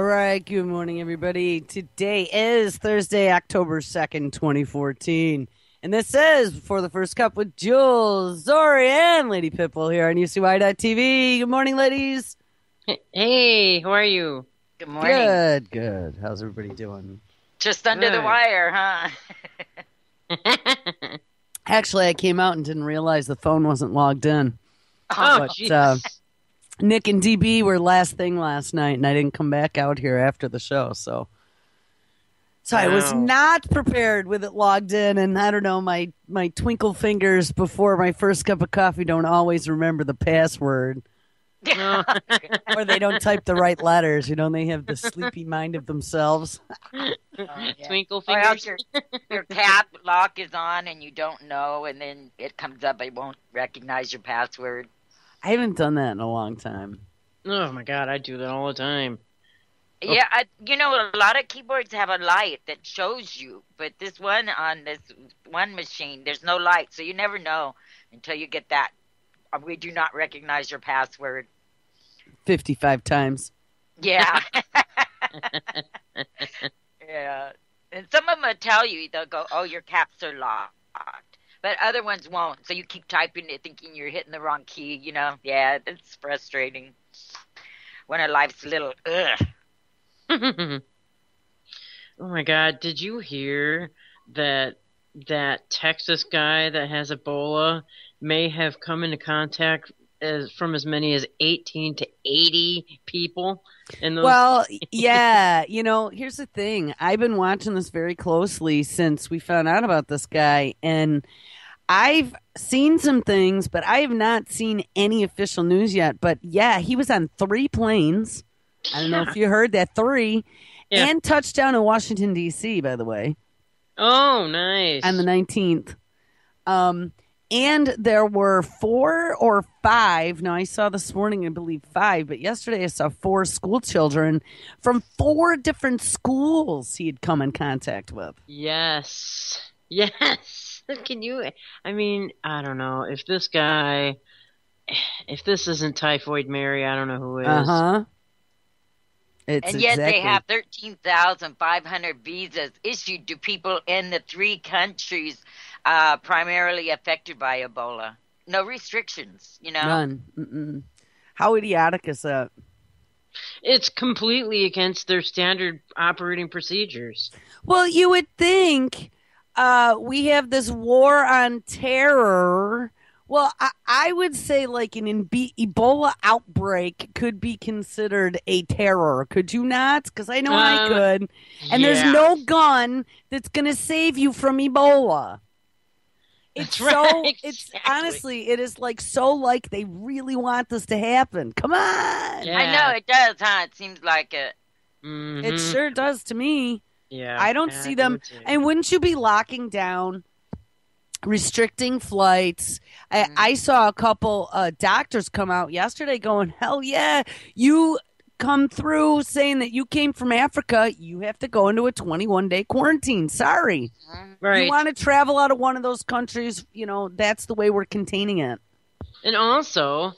right, good morning, everybody. Today is Thursday, October 2nd, 2014. And this is For the First Cup with Jules, Zorie, and Lady Pitbull here on UCY.TV. Good morning, ladies. Hey, how are you? Good morning. Good, good. How's everybody doing? Just under the wire, huh? Actually, I came out and didn't realize the phone wasn't logged in. Oh, But Nick and DB were last thing last night, and I didn't come back out here after the show, so I was not prepared with it logged in, and I don't know, my twinkle fingers before my first cup of coffee don't always remember the password. Or they don't type the right letters, they have the sleepy mind of themselves. Twinkle Or else fingers. your tab lock is on and you don't know, and then it comes up, it won't recognize your password. I haven't done that in a long time. Oh my God, I do that all the time. Yeah, a lot of keyboards have a light that shows you, but this one on this one machine, there's no light, so you never know until you get that. We do not recognize your password. 55 times. Yeah. Yeah. And some of them will tell you, they'll go, oh, your caps are locked. But other ones won't. So you keep typing it thinking you're hitting the wrong key, Yeah, it's frustrating when our life's a little, ugh. Oh my God, did you hear that Texas guy that has Ebola may have come into contact from as many as 18 to 80 people? Well, yeah, here's the thing. I've been watching this very closely since we found out about this guy, and I've seen some things, but I have not seen any official news yet. But yeah, he was on 3 planes. I don't know if you heard that, 3, and touchdown in Washington, D.C., by the way. Oh, nice. On the 19th. And there were 4 or 5. Now, I saw this morning, I believe 5, but yesterday I saw 4 school children from 4 different schools he had come in contact with. Yes. Can you, I don't know. If this isn't Typhoid Mary, I don't know who is. Uh-huh. And yet they have 13,500 visas issued to people in the 3 countries primarily affected by Ebola. No restrictions, None. Mm-mm. How idiotic is that? It's completely against their standard operating procedures. Well, you would think we have this war on terror. Well, I would say like an Ebola outbreak could be considered a terror. Could you not? Because I know I could. And there's no gun that's going to save you from Ebola. It's right, exactly. Honestly, it is so like they really want this to happen. Come on. Yeah. I know it does, huh? It seems like it. Mm-hmm. It sure does to me. Yeah. I don't see them. And wouldn't you be locking down, restricting flights? I saw a couple doctors come out yesterday going, hell yeah, you come through saying that you came from Africa, you have to go into a 21-day quarantine. Sorry. Right. You want to travel out of one of those countries, that's the way we're containing it. And also,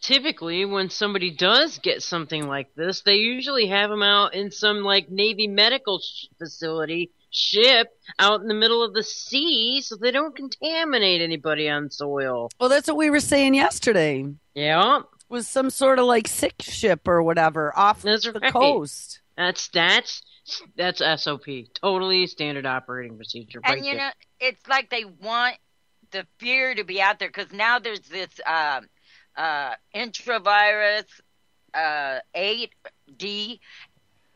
typically when somebody does get something like this, they usually have them out in some Navy medical facility ship out in the middle of the sea so they don't contaminate anybody on soil. Well, that's what we were saying yesterday. Yeah. Was some sort of sick ship or whatever off the coast. That's SOP. Totally standard operating procedure. And it's like they want the fear to be out there because now there's this intravirus 8D,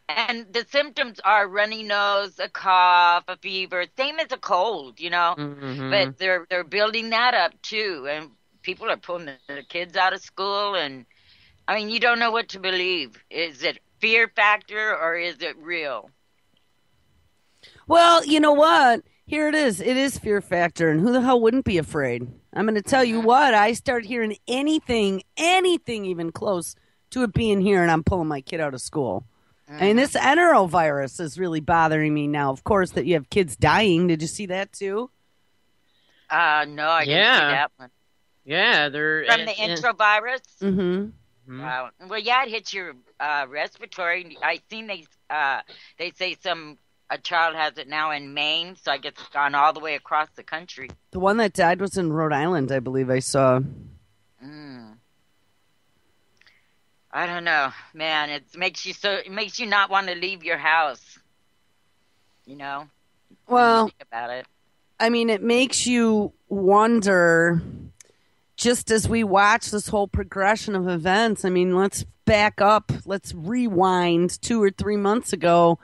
and the symptoms are runny nose, a cough, a fever, same as a cold, Mm-hmm. But they're building that up too, and people are pulling the kids out of school, and you don't know what to believe. Is it fear factor or is it real? Well, you know what? Here it is. It is fear factor, and who the hell wouldn't be afraid? I'm going to tell you what. I start hearing anything even close to it being here, and I'm pulling my kid out of school. And this enterovirus is really bothering me now. Of course, that you have kids dying. Did you see that too? No, I didn't see that one. Yeah, they're from the introvirus. Mm-hmm. Wow. Well, yeah, it hits your respiratory. I seen they say a child has it now in Maine, so I guess it's gone all the way across the country. The one that died was in Rhode Island, I believe I saw. I don't know, man. It makes you not want to leave your house. You know? Well, when you think about it. I mean, it makes you wonder, just as we watch this whole progression of events. I mean, let's back up. Let's rewind 2 or 3 months ago.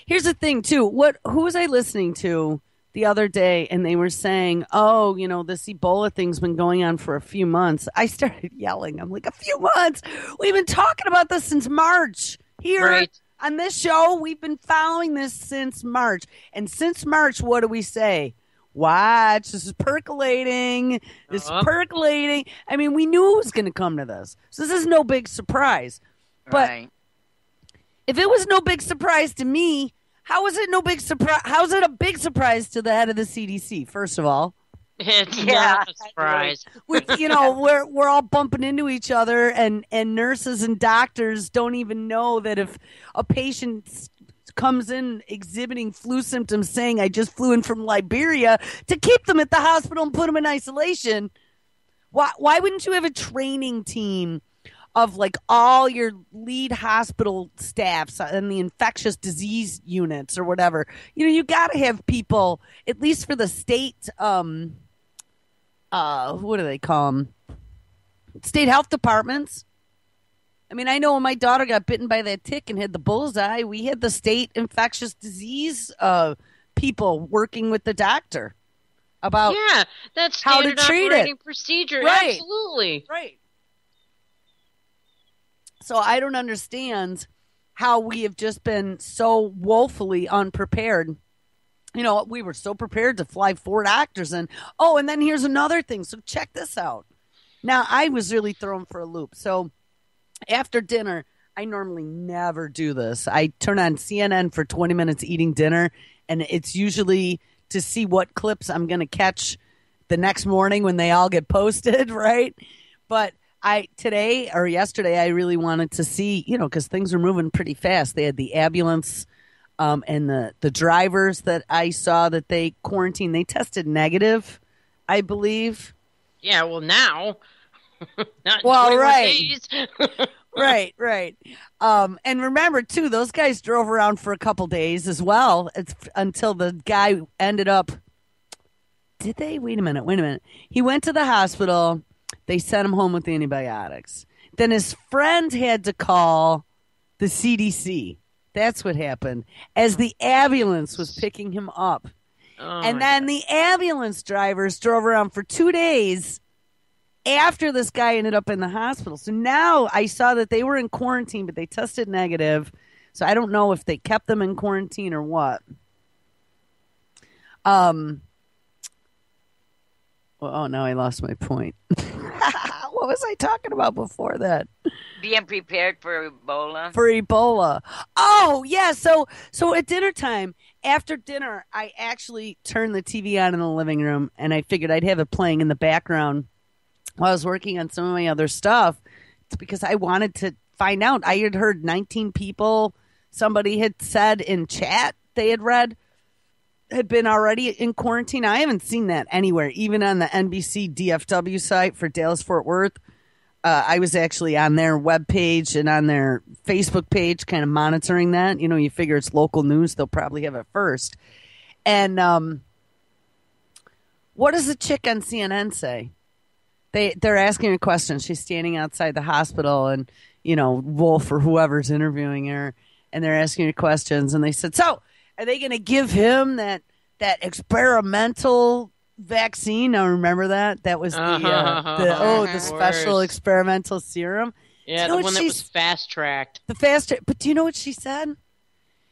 Here's the thing, too. Who was I listening to the other day? And they were saying, oh, this Ebola thing's been going on for a few months. I started yelling. I'm like, a few months? We've been talking about this since March. Here. Right. On this show, we've been following this since March. And since March, what do we say? Watch, this is percolating. This is percolating. I mean, we knew it was going to come to this. So this is no big surprise. But if it was no big surprise to me, how is it no big surprise? How is it a big surprise to the head of the CDC, first of all? It's not a surprise. We're all bumping into each other, and nurses and doctors don't even know that if a patient comes in exhibiting flu symptoms saying, I just flew in from Liberia, to keep them at the hospital and put them in isolation. Why wouldn't you have a training team of like all your lead hospital staffs and the infectious disease units or whatever? You got to have people, at least for the state, what do they call them? State health departments. I mean, I know when my daughter got bitten by that tick and had the bullseye, we had the state infectious disease people working with the doctor about that's how to treat operating it. Procedure. Right. Absolutely. Right. So I don't understand how we have just been so woefully unprepared. We were so prepared to fly 4 doctors in. Oh, and then here's another thing. So check this out. Now, I was really thrown for a loop. So after dinner, I normally never do this. I turn on CNN for 20 minutes eating dinner, and it's usually to see what clips I'm going to catch the next morning when they all get posted, right? But yesterday, I really wanted to see, because things are moving pretty fast. They had the ambulance and the drivers that I saw that they quarantined, they tested negative, I believe. Yeah, well, now. Not right. Right. And remember, too, those guys drove around for a couple days as well. Until the guy ended up. Did they? Wait a minute. He went to the hospital. They sent him home with antibiotics. Then his friend had to call the CDC. That's what happened. As the ambulance was picking him up. And then the ambulance drivers drove around for 2 days after this guy ended up in the hospital. So now I saw that they were in quarantine, but they tested negative. So I don't know if they kept them in quarantine or what. Well, now I lost my point. What was I talking about before that? Being prepared for Ebola. For Ebola. Oh, yeah. So at dinner time, after dinner, I actually turned the TV on in the living room, and I figured I'd have it playing in the background while I was working on some of my other stuff. It's because I wanted to find out. I had heard 19 people, somebody had said in chat they had read, had been already in quarantine. I haven't seen that anywhere, even on the NBC DFW site for Dallas-Fort Worth. I was actually on their webpage and on their Facebook page kind of monitoring that. You figure it's local news. They'll probably have it first. And what does the chick on CNN say? They're asking her a question. She's standing outside the hospital, and, Wolf or whoever's interviewing her, and they're asking her questions. And they said, so are they going to give him that experimental vaccine? Now, remember that? That was the special experimental serum. Yeah, the one that was fast-tracked. But do you know what she said?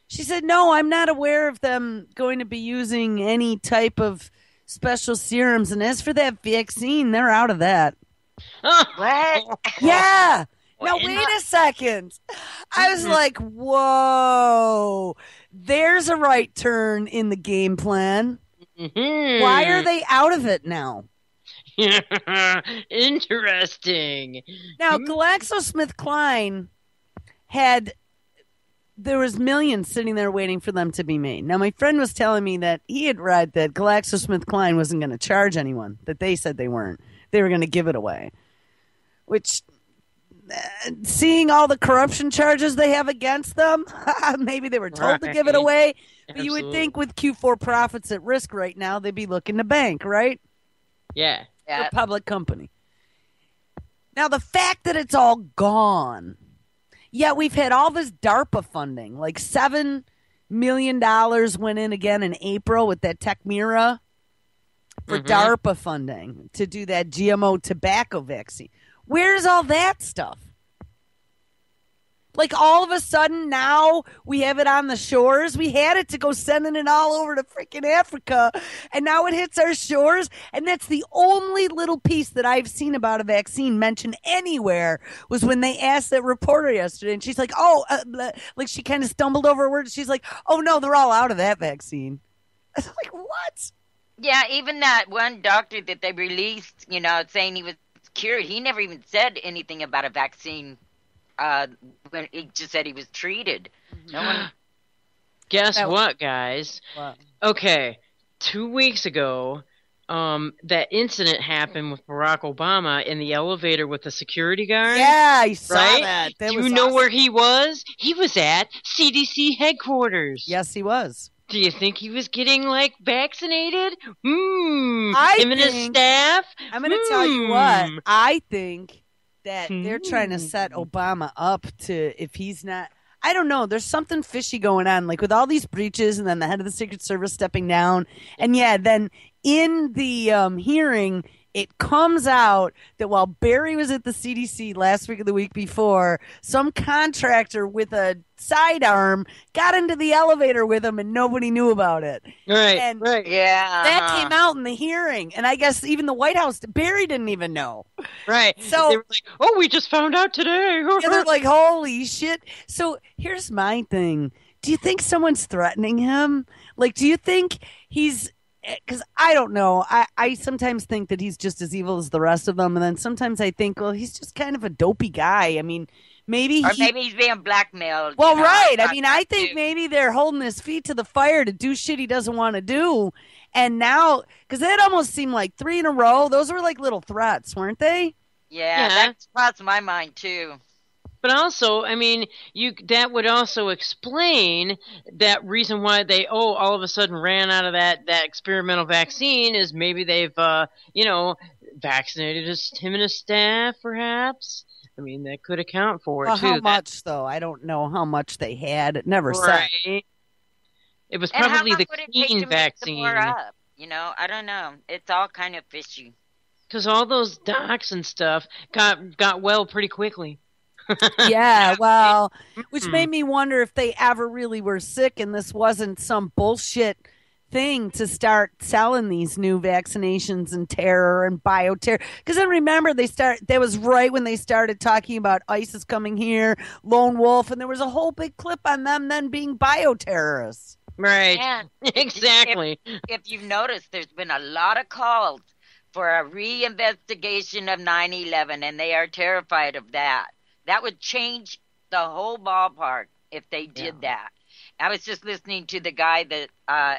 She said, no, I'm not aware of them going to be using any type of special serums. And as for that vaccine, they're out of that. What? Yeah. Now, wait a second. I was like, whoa, there's a right turn in the game plan. Why are they out of it now? Interesting. Now, GlaxoSmithKline there was millions sitting there waiting for them to be made. Now, my friend was telling me that he had read that GlaxoSmithKline wasn't going to charge anyone, that they said they weren't. They were going to give it away. Which, seeing all the corruption charges they have against them, maybe they were told to give it away. But you would think with Q4 profits at risk right now, they'd be looking to bank, right? Yeah. A public company. Now, the fact that it's all gone, yet we've had all this DARPA funding, like $7 million went in again in April with that Techmira for DARPA funding to do that GMO tobacco vaccine. Where's all that stuff? Like all of a sudden now we have it on the shores. We had it to go sending it all over to freaking Africa, and now it hits our shores. And that's the only little piece that I've seen about a vaccine mentioned anywhere was when they asked that reporter yesterday, and she's like, like she kind of stumbled over a word. She's like, oh no, they're all out of that vaccine. I was like, what? Yeah, even that one doctor that they released, saying he was cured, he never even said anything about a vaccine. When he just said he was treated. No one. Guess what, guys? What? Okay, 2 weeks ago, that incident happened with Barack Obama in the elevator with the security guard. Yeah, I saw right? that. Do you know where he was? He was at CDC headquarters. Yes, he was. Do you think he was getting, vaccinated? Him and his staff? I'm going to tell you what. I think that they're trying to set Obama up to, if he's not, I don't know, there's something fishy going on, like with all these breaches and then the head of the Secret Service stepping down. And yeah, then in the hearing, it comes out that while Barry was at the CDC last week or the week before, some contractor with a sidearm got into the elevator with him and nobody knew about it. Right, and right. Yeah. That came out in the hearing. And I guess even the White House, Barry didn't even know. Right. So they were like, oh, we just found out today. Yeah, they're like, holy shit. So here's my thing. Do you think someone's threatening him? Like, do you think he's... Because I don't know. I sometimes think that he's just as evil as the rest of them. And then sometimes I think, well, he's just kind of a dopey guy. I mean, maybe he's being blackmailed. Well, right. I mean, I think maybe they're holding his feet to the fire to do shit he doesn't want to do. And now, because that almost seemed like 3 in a row. Those were like little threats, weren't they? Yeah, that's crossed my mind too. But also, I mean, that would also explain that reason why they all of a sudden ran out of that experimental vaccine is maybe they've vaccinated him and his staff, perhaps. I mean, that could account for it too. How much though? I don't know how much they had. It never said. It was probably the clean vaccine. I don't know. It's all kind of fishy. Because all those docs and stuff got well pretty quickly. Yeah, well, which made me wonder if they ever really were sick and this wasn't some bullshit thing to start selling these new vaccinations and terror and bioterror. Because then remember, that was right when they started talking about ISIS coming here, Lone Wolf, and there was a whole big clip on them then being bioterrorists. Right, and exactly. If you've noticed, there's been a lot of calls for a reinvestigation of 9/11, and they are terrified of that. That would change the whole ballpark if they did that. I was just listening to the guy that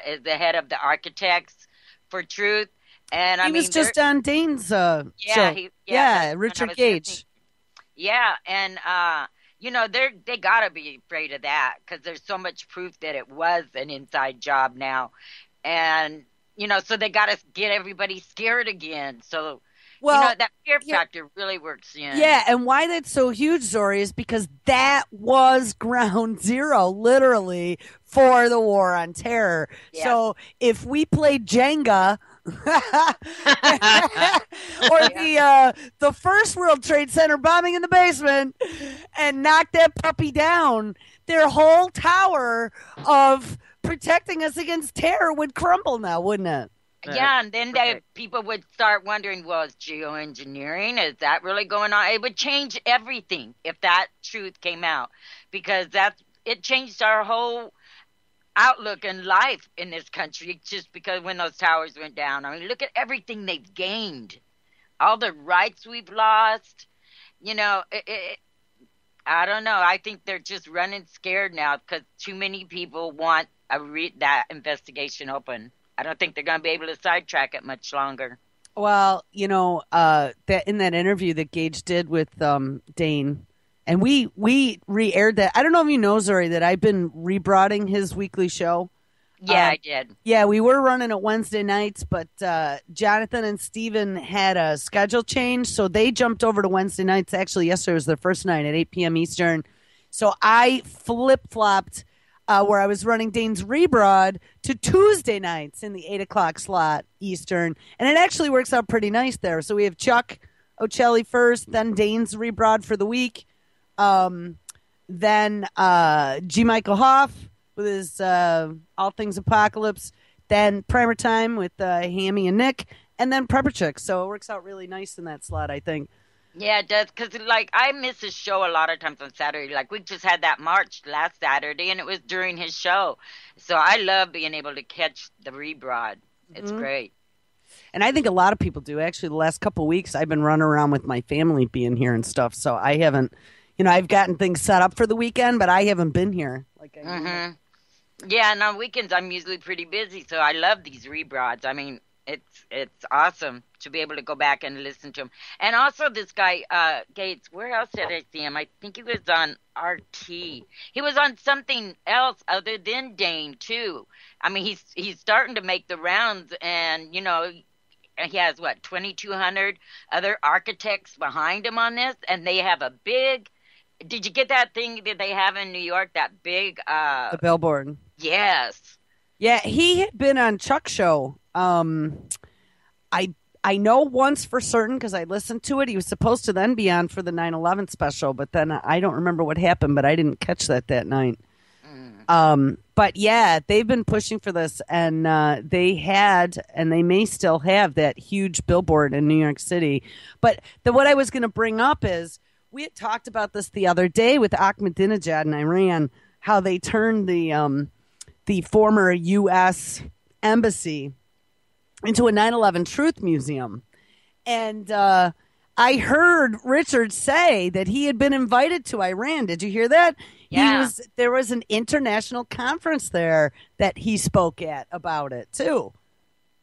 is the head of the Architects for Truth, and he was just on Dane's show. Richard Gage. Yeah, and they gotta be afraid of that because there's so much proof that it was an inside job now, and so they gotta get everybody scared again. So. Well, that fear factor really works in. Yeah, and why that's so huge, Zorie, is because that was ground zero, literally, for the war on terror. Yeah. So if we played Jenga, or the first World Trade Center bombing in the basement, and knocked that puppy down, their whole tower of protecting us against terror would crumble now, wouldn't it? Yeah, and then people would start wondering, well, is geoengineering, is that really going on? It would change everything if that truth came out, because it changed our whole outlook in life in this country just because when those towers went down. I mean, look at everything they've gained. all the rights we've lost. You know, I don't know. I think they're just running scared now because too many people want that investigation open. I don't think they're going to be able to sidetrack it much longer. Well, you know, that in that interview that Gage did with Dane, and we re-aired that. I don't know if you know, Zorie, that I've been rebroading his weekly show. Yeah, I did. Yeah, we were running it Wednesday nights, but Jonathan and Steven had a schedule change, so they jumped over to Wednesday nights. Actually, yesterday was their first night at 8 p.m. Eastern. So I flip-flopped where I was running Dane's rebroad to Tuesday nights in the 8 o'clock slot Eastern, and it actually works out pretty nice there. So we have Chuck Ocelli first, then Dane's rebroad for the week, then G. Michael Hoff with his All Things Apocalypse, then Primer Time with Hammy and Nick, and then Prepper Chick. So it works out really nice in that slot, I think. Yeah, it does, because, like, I miss his show a lot of times on Saturday. Like, we just had that march last Saturday, and it was during his show. So I love being able to catch the rebroad. It's great. And I think a lot of people do. Actually, the last couple of weeks, I've been running around with my family being here and stuff. So I haven't, you know, I've gotten things set up for the weekend, but I haven't been here. Like Yeah, and on weekends I'm usually pretty busy, so I love these rebroads. I mean, it's awesome to be able to go back and listen to him. And also this guy, Gates, where else did I see him? I think he was on RT. He was on something else other than Dane, too. I mean, he's starting to make the rounds, and, you know, he has, 2,200 other architects behind him on this, and they have a big... Did you get that thing that they have in New York, that big... the billboard. Yes. Yeah, he had been on Chuck's show. I know once for certain because I listened to it. He was supposed to then be on for the 9/11 special, but then I don't remember what happened, but I didn't catch that night. But yeah, they've been pushing for this, and they had, and they may still have, that huge billboard in New York City. But what I was going to bring up is we had talked about this the other day with Ahmadinejad in Iran, how they turned the former U.S. embassy into a 9/11 Truth Museum. And I heard Richard say that he had been invited to Iran. Did you hear that? Yeah. There was an international conference there that he spoke at about it, too.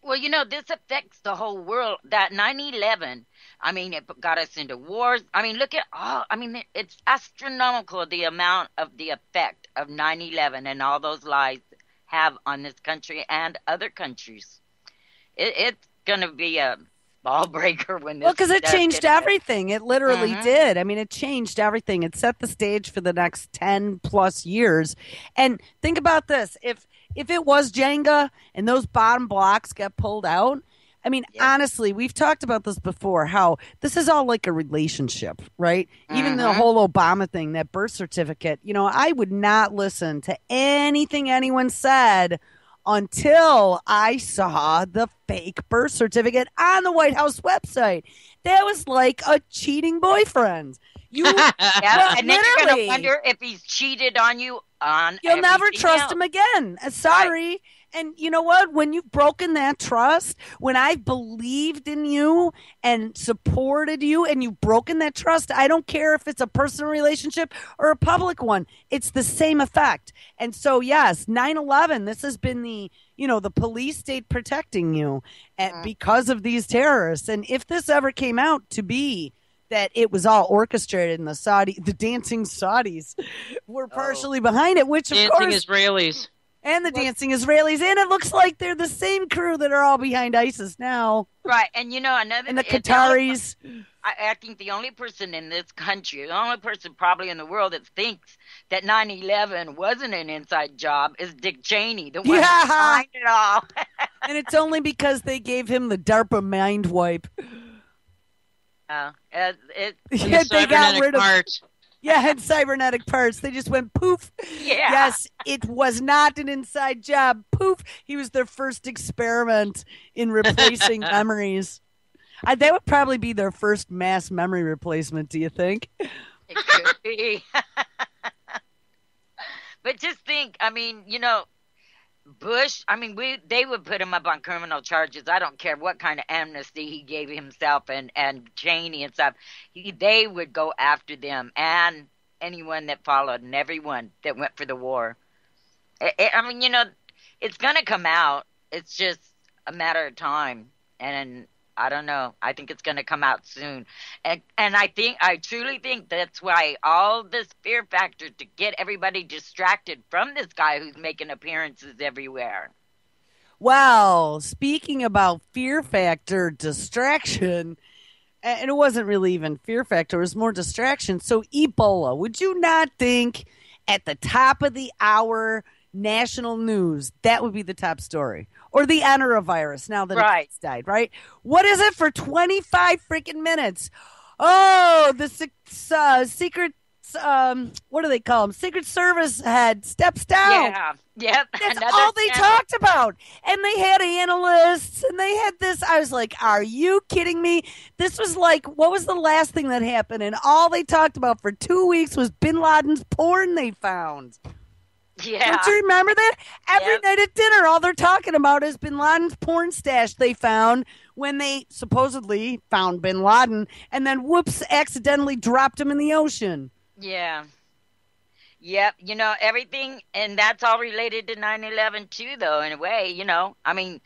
Well, you know, this affects the whole world. That 9/11, I mean, it got us into wars. I mean, look at all, I mean, it's astronomical the amount of the effect of 9/11 and all those lies have on this country and other countries. It's going to be a ball breaker when this. Well, because it changed everything. It literally did. I mean, it changed everything. It set the stage for the next 10 plus years. And think about this. If it was Jenga and those bottom blocks got pulled out, I mean, honestly, we've talked about this before, how this is all like a relationship, right? Even the whole Obama thing, that birth certificate, you know, I would not listen to anything anyone said until I saw the fake birth certificate on the White House website. That was like a cheating boyfriend. You, and then you're going to wonder if he's cheated on you on You'll never trust else. him again. Sorry. Right. And you know what? When you've broken that trust, when I've believed in you and supported you and you've broken that trust, I don't care if it's a personal relationship or a public one. It's the same effect. And so, yes, 9/11, this has been the police state protecting you because of these terrorists. And if this ever came out to be that it was all orchestrated and the dancing Saudis were partially behind it, which of course... Dancing Israelis. And the dancing Israelis. And it looks like they're the same crew that are all behind ISIS now. Right. And, you know, another... And the Qataris. I think the only person in this country, the only person probably in the world that thinks that 9/11 wasn't an inside job is Dick Cheney, the one behind it all. And it's only because they gave him the DARPA mind wipe. They got rid of parts. Yeah, had cybernetic parts. They just went poof. Yeah. Yes, it was not an inside job. Poof. He was their first experiment in replacing memories. That would probably be their first mass memory replacement, do you think? It could be. But just think, I mean, you know, Bush, I mean, they would put him up on criminal charges. I don't care what kind of amnesty he gave himself and Cheney and stuff. They would go after them and anyone that followed and everyone that went for the war. I mean, it's going to come out. It's just a matter of time. And I don't know. I think it's going to come out soon. And I truly think that's why all this fear factor to get everybody distracted from this guy who's making appearances everywhere. Well, speaking about fear factor distraction, and it wasn't really even fear factor, it was more distraction. So Ebola, would you not think at the top of the hour national news, that would be the top story? Or the enterovirus, now that it's died, right? What is it for 25 freaking minutes? Oh, the secret, what do they call them? Secret Service head steps down. Yeah, yep. That's all they talked about. And they had analysts, and they had this. I was like, are you kidding me? This was like, what was the last thing that happened? And all they talked about for 2 weeks was Bin Laden's porn they found. Yeah. Don't you remember that? Every night at dinner, all they're talking about is Bin Laden's porn stash they found when they supposedly found Bin Laden and then, whoops, accidentally dropped him in the ocean. Yeah. Yep. Everything, and that's all related to 9/11 too, though, in a way, I mean,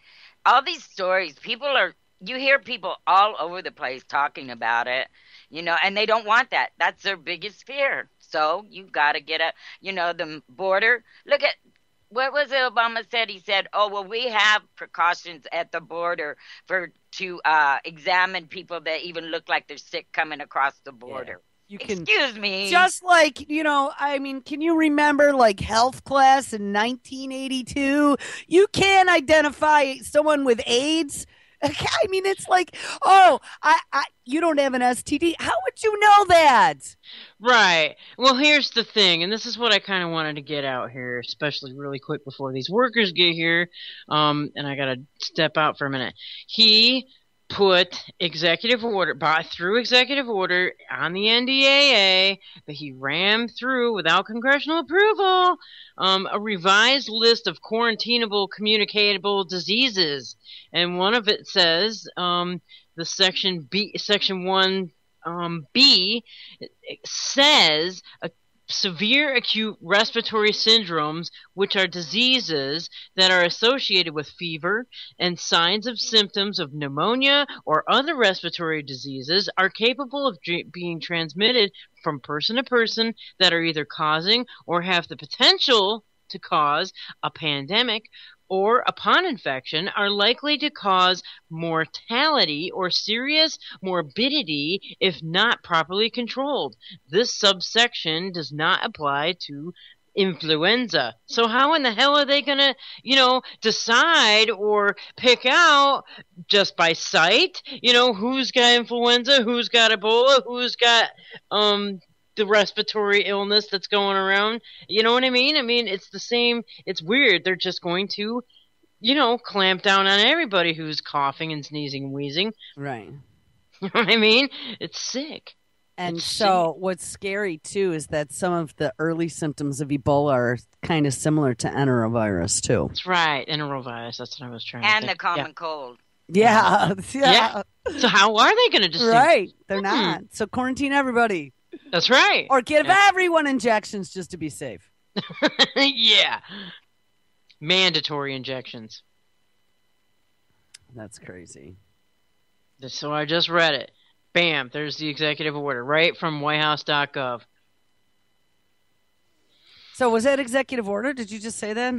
all these stories, you hear people all over the place talking about it, and they don't want that. That's their biggest fear. So you got to get the border. Look at, what was it Obama said? He said, oh, well, we have precautions at the border to examine people that even look like they're sick coming across the border. Yeah. Excuse me. Just like, I mean, can you remember like health class in 1982? You can identify someone with AIDS. I mean, it's like, oh, you don't have an STD. How would you know that? Right. Well, here's the thing, and this is what I kind of wanted to get out here, especially really quick before these workers get here. And I got to step out for a minute. He put through executive order on the NDAA that he rammed through without congressional approval, a revised list of quarantinable communicable diseases. And one of it says, the section 1B says severe acute respiratory syndromes, which are diseases that are associated with fever and signs of symptoms of pneumonia or other respiratory diseases, are capable of being transmitted from person to person, that are either causing or have the potential to cause a pandemic, or upon infection are likely to cause mortality or serious morbidity if not properly controlled. This subsection does not apply to influenza. So how in the hell are they going to, decide or pick out just by sight, who's got influenza, who's got Ebola, who's got the respiratory illness that's going around? You know what I mean? I mean, it's the same. It's weird. They're just going to, clamp down on everybody who's coughing and sneezing and wheezing. Right. You know what I mean? It's sick. And so what's scary, too, is that some of the early symptoms of Ebola are kind of similar to enterovirus, too. That's right. Enterovirus. That's what I was trying to think. And the common cold. Yeah. So how are they going to distinguish? Right. They're not. So quarantine everybody. That's right. Or give everyone injections just to be safe. Yeah. Mandatory injections. That's crazy. So I just read it. Bam, there's the executive order right from whitehouse.gov. So was that executive order? Did you just say that?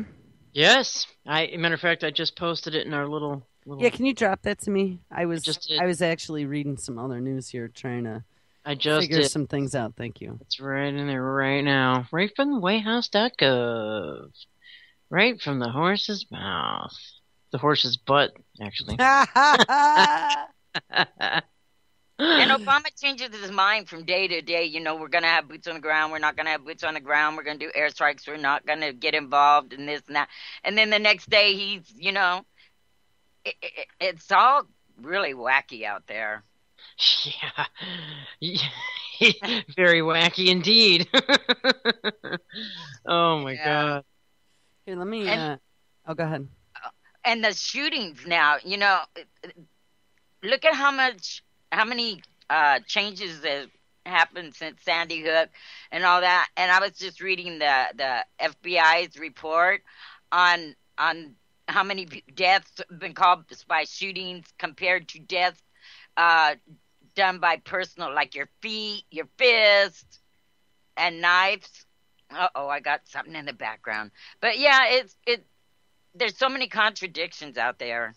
Yes. Matter of fact, I just posted it in our little... Yeah, can you drop that to me? I was actually reading some other news here, trying to figure some things out. Thank you. It's right in there right now. Right from whitehouse.gov. Right from the horse's mouth. The horse's butt, actually. And Obama changes his mind from day to day. We're going to have boots on the ground. We're not going to have boots on the ground. We're going to do airstrikes. We're not going to get involved in this and that. And then the next day he's, it's all really wacky out there. Yeah. Very wacky indeed. Oh, my God. Here, let me... Oh, go ahead. And the shootings now, look at how many changes that happened since Sandy Hook and all that. And I was just reading the FBI's report on how many deaths have been caused by shootings compared to deaths done by personal, like your feet, your fists, and knives. Uh-oh, I got something in the background. But yeah, there's so many contradictions out there.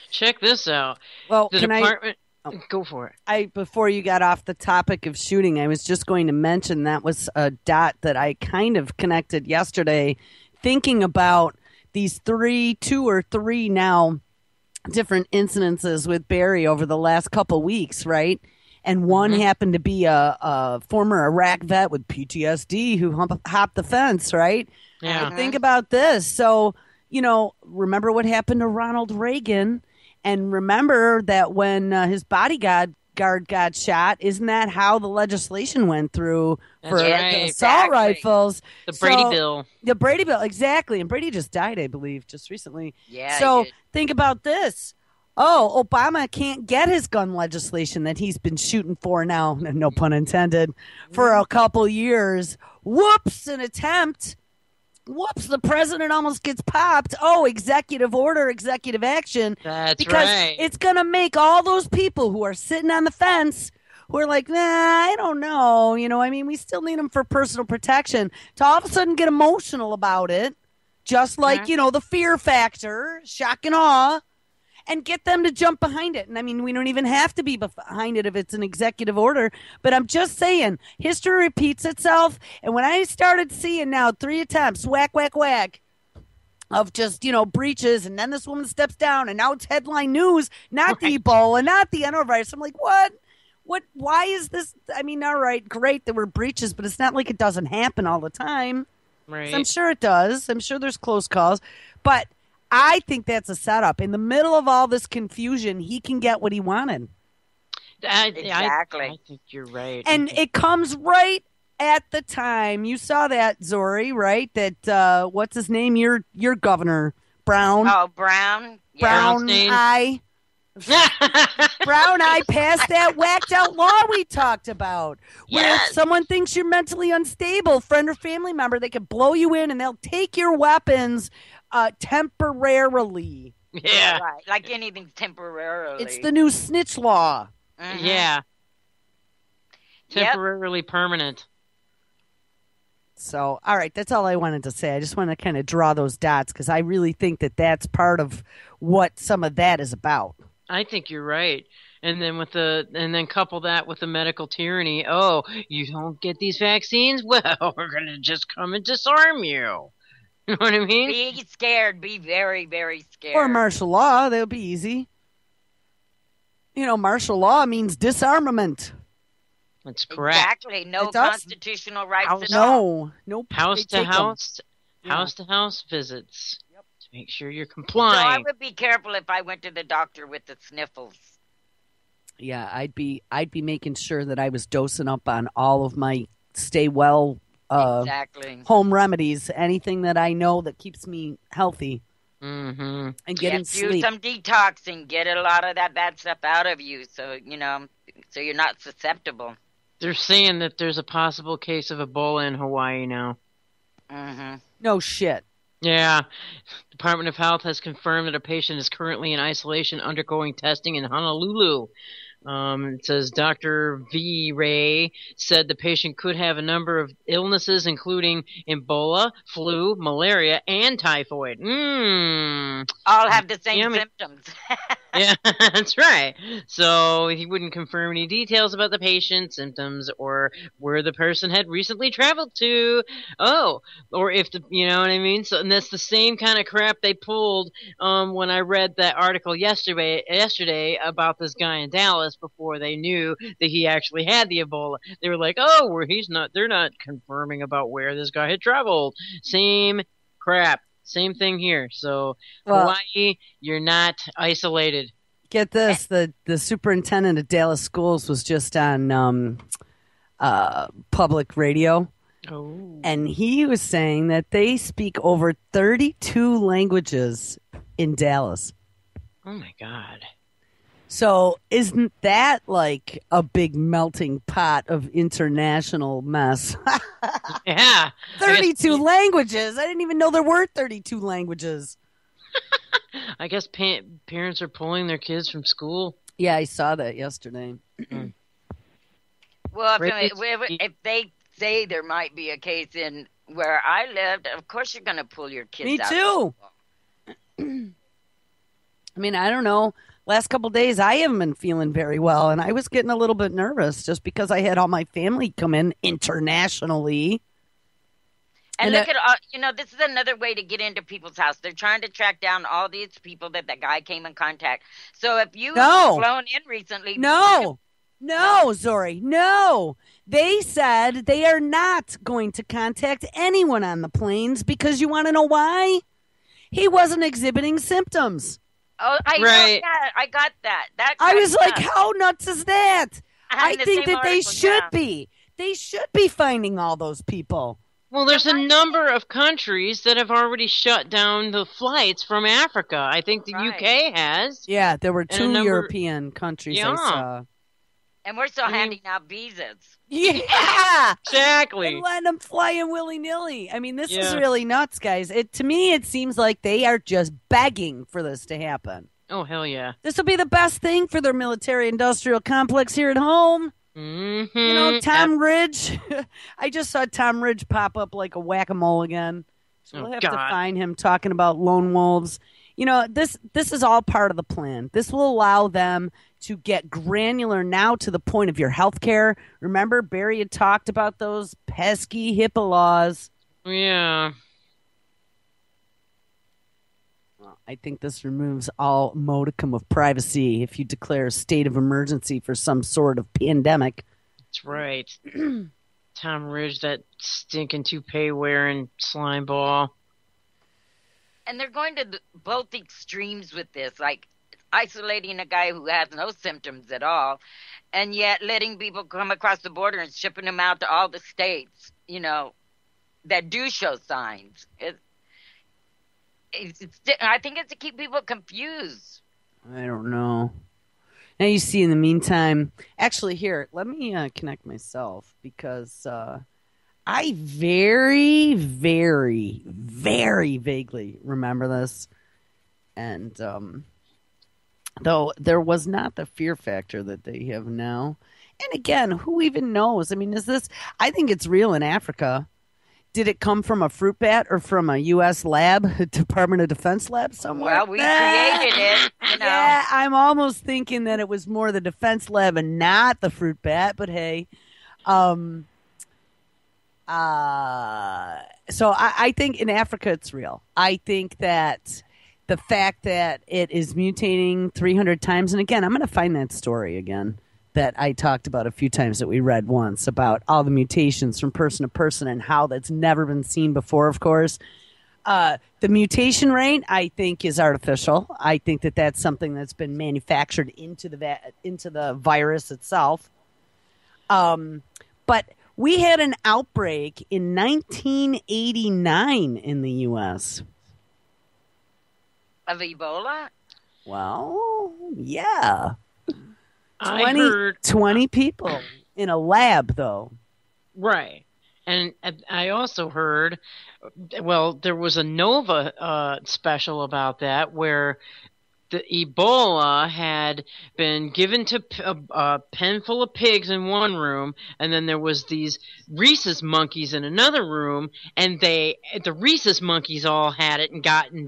Check this out. Well, the department. Go for it. Before you got off the topic of shooting, I was just going to mention that was a dot that I kind of connected yesterday, thinking about these two or three now different incidences with Barry over the last couple weeks, right? And one happened to be a former Iraq vet with PTSD who hopped the fence, right? Yeah. Think about this. So, remember what happened to Ronald Reagan? And remember that when his bodyguard got shot, isn't that how the legislation went through for the assault rifles? The Brady Bill. The Brady Bill, exactly. And Brady just died, I believe, just recently. Yeah. So think about this. Oh, Obama can't get his gun legislation that he's been shooting for now, no pun intended, for a couple years. Whoops, an attempt. Whoops, the president almost gets popped. Oh, executive order, executive action. That's because right. It's going to make all those people who are sitting on the fence, who are like, nah, I don't know. We still need them for personal protection, to all of a sudden get emotional about it. Just like, the fear factor, shock and awe, and get them to jump behind it. And we don't even have to be behind it if it's an executive order. But I'm just saying, history repeats itself. And when I started seeing now 3 attempts, whack, whack, whack, of just, breaches, and then this woman steps down, and now it's headline news, not the Ebola, not the enterovirus. I'm like, what? Why is this? All right, great, there were breaches, but it's not like it doesn't happen all the time. Right. So I'm sure it does. I'm sure there's close calls. But I think that's a setup. In the middle of all this confusion, he can get what he wanted. Exactly. I think you're right. And it comes right at the time. You saw that, Zorie, right? That, what's his name? Your governor, Brown. Oh, Brown. Yeah. Brown Eye. Brown Eye passed that whacked out law we talked about. Where if someone thinks you're mentally unstable, friend or family member, they can blow you in and they'll take your weapons temporarily. Yeah. Right. Like anything's temporarily. It's the new snitch law. Mm-hmm. Yeah. Temporarily permanent. So, all right, that's all I wanted to say. I just want to kind of draw those dots because I really think that that's part of what some of that is about. I think you're right. And then couple that with the medical tyranny. Oh, you don't get these vaccines? Well, we're going to just come and disarm you. You know what I mean? Be scared. Be very, very scared. Or martial law. That would be easy. Martial law means disarmament. That's correct. Exactly. No constitutional rights at all. No. House to house visits. Yep. To make sure you're complying. So I would be careful if I went to the doctor with the sniffles. Yeah, I'd be making sure that I was dosing up on all of my stay well exactly. home remedies, anything that I know that keeps me healthy. Mm-hmm. And getting sleep. Do some detoxing, get a lot of that bad stuff out of you, so you're not susceptible. They're saying that there's a possible case of Ebola in Hawaii now. Mm-hmm. No shit. Yeah. Department of Health has confirmed that a patient is currently in isolation undergoing testing in Honolulu. It says Dr. V. Ray said the patient could have a number of illnesses, including Ebola, flu, malaria, and typhoid. All have the same symptoms. Yeah, that's right. So he wouldn't confirm any details about the patient, symptoms, or where the person had recently traveled to. Oh, or if you know what I mean? So, and that's the same kind of crap they pulled when I read that article yesterday about this guy in Dallas before they knew that he actually had the Ebola. They were like, oh, they're not confirming about where this guy had traveled. Same crap. Same thing here. So Hawaii, you're not isolated. Get this: the superintendent of Dallas schools was just on public radio, Oh. And he was saying that they speak over 32 languages in Dallas. Oh, my God. So isn't that like a big melting pot of international mess? Yeah. 32 languages. I didn't even know there were 32 languages. I guess parents are pulling their kids from school. Yeah, I saw that yesterday. Well, if they say there might be a case in where I lived, of course you're going to pull your kids out. Me too. I mean, I don't know. Last couple of days, I haven't been feeling very well, and I was getting a little bit nervous just because I had all my family come in internationally. And look at, this is another way to get into people's house. They're trying to track down all these people that guy came in contact. So if you've flown in recently. No, Zorie, no. They said they are not going to contact anyone on the planes because you want to know why? He wasn't exhibiting symptoms. Oh, I know that. I got that. I was like, how nuts is that? I think that they should be. They should be finding all those people. Well, there's a number of countries that have already shut down the flights from Africa. I think the UK has. Yeah, there were 2 European countries I saw. And we're still handing out visas. Yeah, exactly. And letting them fly in willy-nilly. I mean, this is really nuts, guys. To me, it seems like they are just begging for this to happen. Oh, hell yeah. This will be the best thing for their military-industrial complex here at home. Mm-hmm. You know, Tom Ridge. I just saw Tom Ridge pop up like a whack-a-mole again. So we'll have to find him talking about lone wolves. You know, this is all part of the plan. This will allow them to get granular now to the point of your health care. Remember, Barry had talked about those pesky HIPAA laws. Yeah. Well, I think this removes all modicum of privacy if you declare a state of emergency for some sort of pandemic. That's right. Tom Ridge, that stinking toupee-wearing slime ball. And they're going to both extremes with this, like isolating a guy who has no symptoms at all, and yet letting people come across the border and shipping them out to all the states, that do show signs. I think it's to keep people confused. I don't know. Now you see, in the meantime, actually, here, let me connect myself because I very, very, very vaguely remember this. And though there was not the fear factor that they have now. And again, who even knows? I mean, I think it's real in Africa. Did it come from a fruit bat or from a U.S. lab, a Department of Defense lab somewhere? Well, we created it, Yeah, I'm almost thinking that it was more the defense lab and not the fruit bat, but hey. So I think in Africa it's real. I think that the fact that it is mutating 300 times, and again, I'm going to find that story again that I talked about a few times that we read once about all the mutations from person to person and how that's never been seen before, of course. The mutation rate, I think, is artificial. I think that that's something that's been manufactured into the virus itself. But we had an outbreak in 1989 in the U.S. Of Ebola? Well, yeah. 20 people in a lab, though. Right. And I also heard, well, there was a Nova special about that where the Ebola had been given to a pen full of pigs in one room, and then there was these rhesus monkeys in another room, and the rhesus monkeys all had it and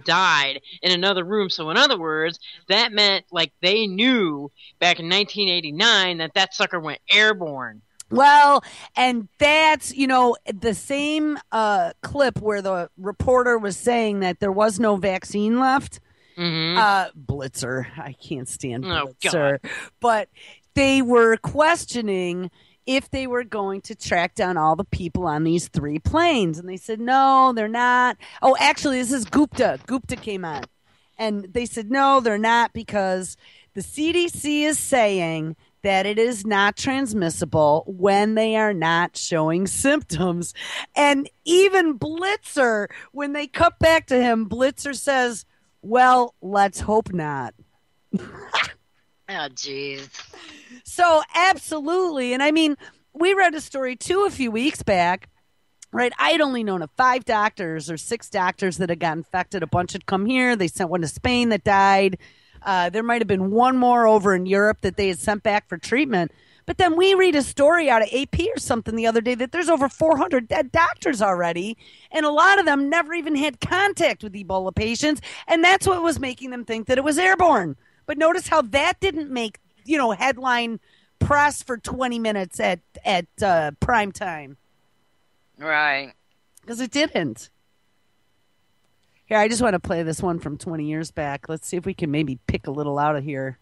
died in another room. So in other words, that meant like they knew back in 1989 that sucker went airborne. Well, and that's, the same clip where the reporter was saying that there was no vaccine left. Mm-hmm. Blitzer. I can't stand Blitzer. But they were questioning if they were going to track down all the people on these 3 planes. And they said, no, they're not. Oh, actually, this is Gupta. Gupta came on. And they said, no, they're not, because the CDC is saying that it is not transmissible when they are not showing symptoms. And even Blitzer, when they cut back to him, Blitzer says, well, let's hope not. Oh, jeez. So, absolutely. And I mean, we read a story, too, a few weeks back, right? I had only known of 5 doctors or 6 doctors that had got infected. A bunch had come here. They sent one to Spain that died. There might have been one more over in Europe that they had sent back for treatment. But then we read a story out of AP or something the other day that there's over 400 dead doctors already, and a lot of them never even had contact with Ebola patients, and that's what was making them think that it was airborne. But notice how that didn't make, headline press for 20 minutes at prime time. Right. Because it didn't. Here, I just want to play this one from 20 years back. Let's see if we can maybe pick a little out of here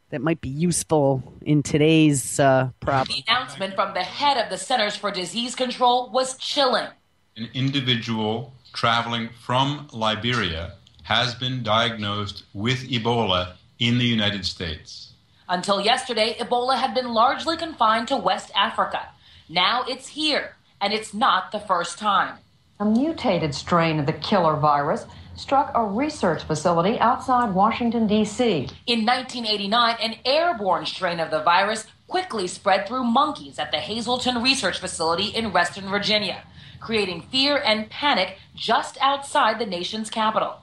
that might be useful in today's problem. The announcement from the head of the Centers for Disease Control was chilling. An individual traveling from Liberia has been diagnosed with Ebola in the United States. Until yesterday, Ebola had been largely confined to West Africa. Now it's here, and it's not the first time. A mutated strain of the killer virus struck a research facility outside Washington, D.C. In 1989, an airborne strain of the virus quickly spread through monkeys at the Hazleton Research Facility in Western Virginia, creating fear and panic just outside the nation's capital.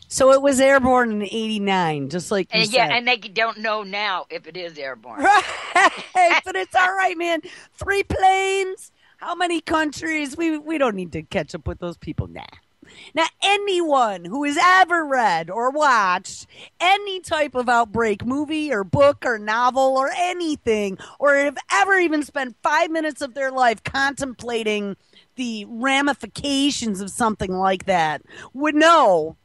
So it was airborne in 89, just like you said. Yeah, and they don't know now if it is airborne. Right, but it's all right, man. 3 planes. How many countries? We don't need to catch up with those people now. Now, anyone who has ever read or watched any type of outbreak movie or book or novel or anything, or have ever even spent 5 minutes of their life contemplating the ramifications of something like that would know,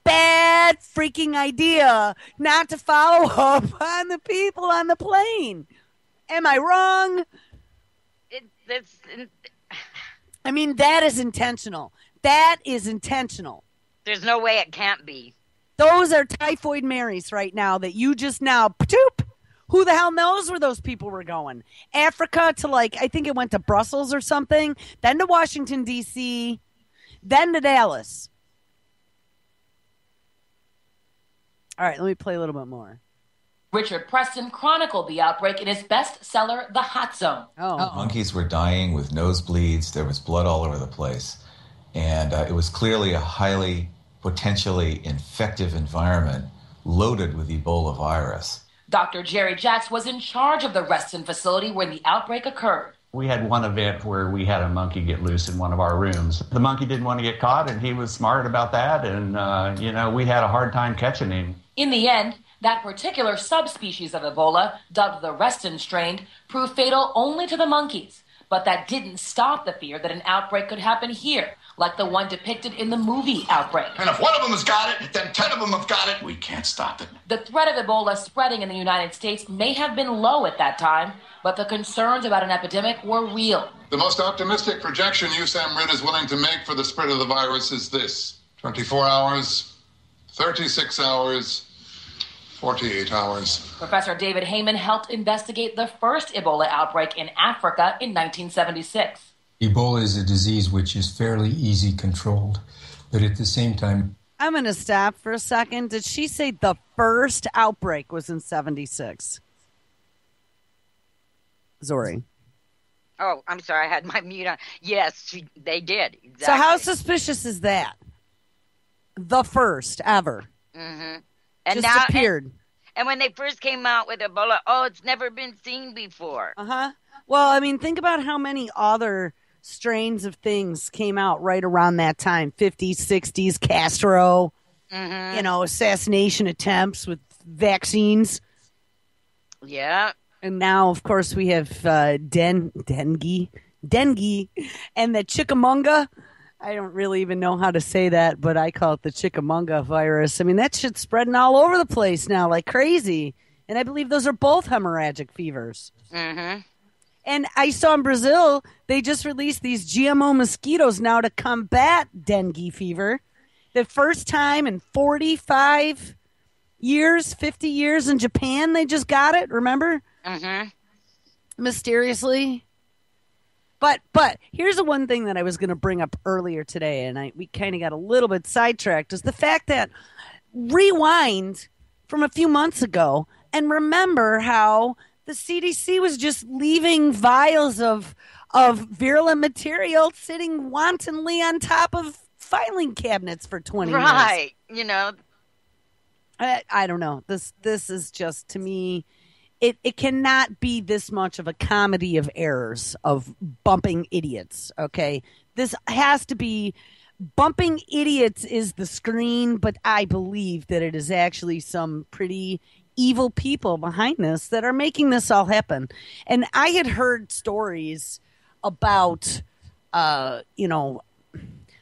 bad freaking idea not to follow up on the people on the plane. Am I wrong? I mean, that is intentional. That is intentional. There's no way it can't be. Those are typhoid Marys right now that you just now, patoop, who the hell knows where those people were going? Africa to I think it went to Brussels or something, then to Washington, D.C., then to Dallas. All right, let me play a little bit more. Richard Preston chronicled the outbreak in his bestseller, The Hot Zone. Monkeys were dying with nosebleeds. There was blood all over the place. And it was clearly a highly potentially infective environment loaded with Ebola virus. Dr. Jerry Jacks was in charge of the Reston facility where the outbreak occurred. We had one event where we had a monkey get loose in one of our rooms. The monkey didn't want to get caught, and he was smart about that. And, we had a hard time catching him. In the end, that particular subspecies of Ebola, dubbed the Reston strain, proved fatal only to the monkeys. But that didn't stop the fear that an outbreak could happen here, like the one depicted in the movie Outbreak. And if one of them has got it, then 10 of them have got it. We can't stop it. The threat of Ebola spreading in the United States may have been low at that time, but the concerns about an epidemic were real. The most optimistic projection USAM RID is willing to make for the spread of the virus is this: 24 hours, 36 hours, 48 hours. Professor David Heyman helped investigate the first Ebola outbreak in Africa in 1976. Ebola is a disease which is fairly easy controlled, but at the same time... I'm going to stop for a second. Did she say the first outbreak was in 76? Zorie. Oh, I'm sorry. I had my mute on. Yes, they did. Exactly. So how suspicious is that? The first ever. Mm-hmm. And just appeared. And when they first came out with Ebola, it's never been seen before. Uh-huh. Well, I mean, think about how many other strains of things came out right around that time. 50s, 60s, Castro, assassination attempts with vaccines. Yeah. And now, of course, we have dengue, and the chickamauga. I don't really even know how to say that, but I call it the chickamauga virus. I mean, that shit's spreading all over the place now like crazy. And I believe those are both hemorrhagic fevers. Mm-hmm. And I saw in Brazil, they just released these GMO mosquitoes now to combat dengue fever. The first time in 45 years, 50 years in Japan. They just got it, remember? Mm-hmm. Mysteriously. But here's the one thing that I was going to bring up earlier today, and we kind of got a little bit sidetracked, is the fact that rewind from a few months ago and remember how the CDC was just leaving vials of virulent material sitting wantonly on top of filing cabinets for 20 years. Right. I don't know. This is just, to me, it cannot be this much of a comedy of errors of bumping idiots, okay? This has to be, bumping idiots is the screen, but I believe that it is actually some pretty evil people behind this that are making this all happen. And I had heard stories about,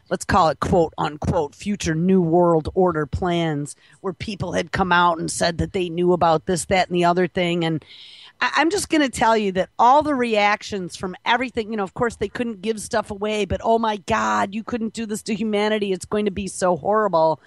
let's call it quote unquote future New World Order plans where people had come out and said that they knew about this, that, and the other thing. And I'm just going to tell you that all the reactions from everything, of course they couldn't give stuff away, but oh my God, you couldn't do this to humanity. It's going to be so horrible.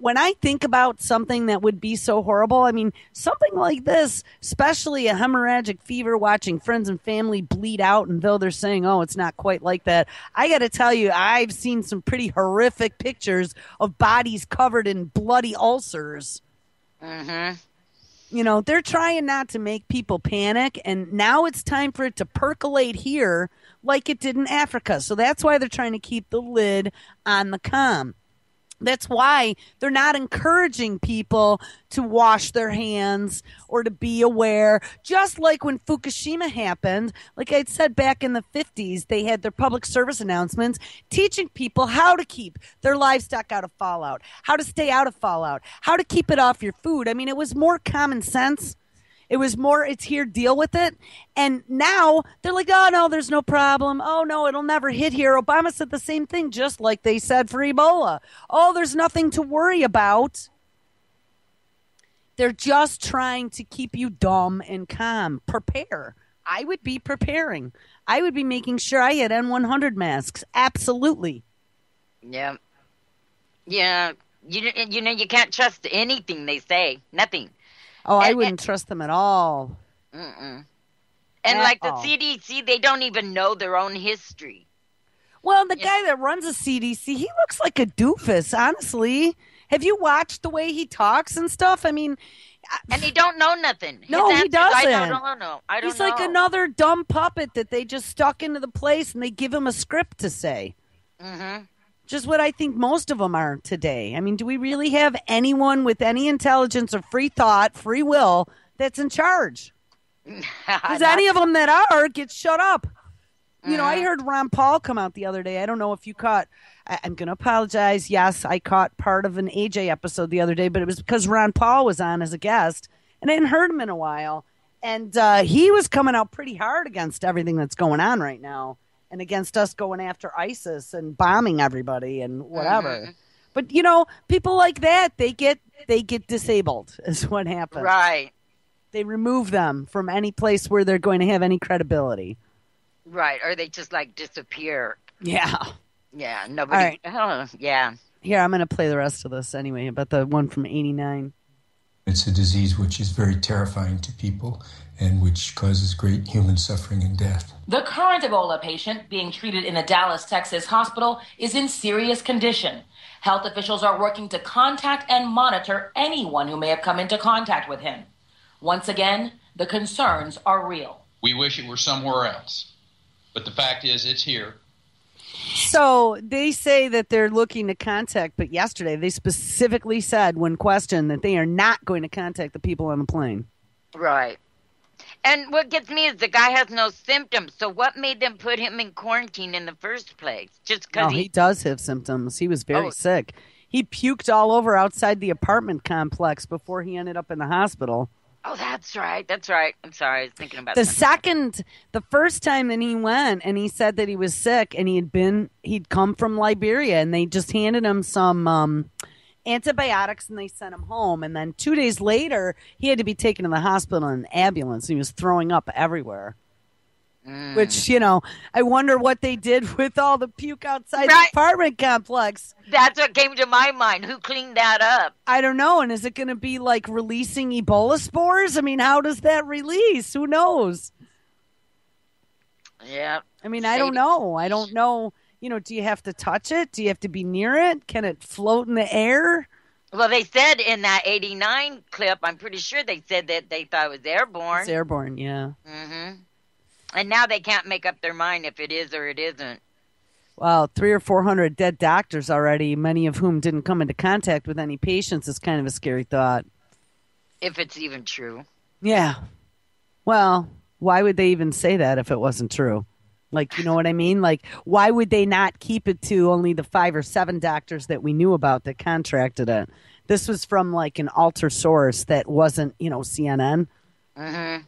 When I think about something that would be so horrible, I mean, something like this, especially a hemorrhagic fever, watching friends and family bleed out, and though they're saying, oh, it's not quite like that, I got to tell you, I've seen some pretty horrific pictures of bodies covered in bloody ulcers. Mm-hmm. They're trying not to make people panic, and now it's time for it to percolate here like it did in Africa. So that's why they're trying to keep the lid on the calm. That's why they're not encouraging people to wash their hands or to be aware. Just like when Fukushima happened, like I'd said back in the 50s, they had their public service announcements teaching people how to keep their livestock out of fallout, how to stay out of fallout, how to keep it off your food. I mean, it was more common sense. It was more, it's here, deal with it. And now they're like, oh, no, there's no problem. Oh, no, it'll never hit here. Obama said the same thing, just like they said for Ebola. Oh, there's nothing to worry about. They're just trying to keep you dumb and calm. Prepare. I would be preparing. I would be making sure I had N100 masks. Absolutely. Yeah. Yeah. You can't trust anything they say. Nothing. Oh, I wouldn't trust them at all. Mm-mm. And like the CDC, they don't even know their own history. Well, the guy that runs the CDC, he looks like a doofus, honestly. Have you watched the way he talks and stuff? I mean... And he don't know nothing. No, he doesn't. I don't know. He's like another dumb puppet that they just stuck into the place and they give him a script to say. Mm-hmm. Just what I think most of them are today. I mean, do we really have anyone with any intelligence or free thought, free will, that's in charge? Because any of them that are get shut up. Mm-hmm. I heard Ron Paul come out the other day. I don't know if you caught. I'm going to apologize. Yes, I caught part of an AJ episode the other day, but it was because Ron Paul was on as a guest, and I hadn't heard him in a while. And he was coming out pretty hard against everything that's going on right now. And against us going after ISIS and bombing everybody and whatever. Mm-hmm. But, people like that, they get disabled is what happens. Right. They remove them from any place where they're going to have any credibility. Right. Or they just disappear. Yeah. Yeah. Nobody. Right. Yeah. Here, I'm going to play the rest of this anyway, about the one from 89. It's a disease which is very terrifying to people and which causes great human suffering and death. The current Ebola patient being treated in a Dallas, Texas hospital is in serious condition. Health officials are working to contact and monitor anyone who may have come into contact with him. Once again, the concerns are real. We wish it were somewhere else, but the fact is it's here. So they say that they're looking to contact, but yesterday they specifically said when questioned that they are not going to contact the people on the plane. Right. And what gets me is the guy has no symptoms. So what made them put him in quarantine in the first place? Just because he does have symptoms. He was very sick. He puked all over outside the apartment complex before he ended up in the hospital. Oh, that's right. That's right. I'm sorry. I was thinking about the first time that he went and he said that he was sick and he'd come from Liberia and they just handed him some antibiotics and they sent him home. And then 2 days later, he had to be taken to the hospital in an ambulance. He was throwing up everywhere. Which, I wonder what they did with all the puke outside the apartment complex. That's what came to my mind. Who cleaned that up? I don't know. And is it going to be like releasing Ebola spores? I mean, how does that release? Who knows? Yeah. I mean, I don't know. I don't know. Do you have to touch it? Do you have to be near it? Can it float in the air? Well, they said in that 89 clip, I'm pretty sure they said that they thought it was airborne. It's airborne, yeah. Mm-hmm. And now they can't make up their mind if it is or it isn't. Well, 300 or 400 dead doctors already, many of whom didn't come into contact with any patients, is kind of a scary thought. If it's even true. Yeah. Well, why would they even say that if it wasn't true? Like, you know what I mean? Like, why would they not keep it to only the 5 or 7 doctors that we knew about that contracted it? This was from, like, an alter source that wasn't, CNN. Mm-hmm.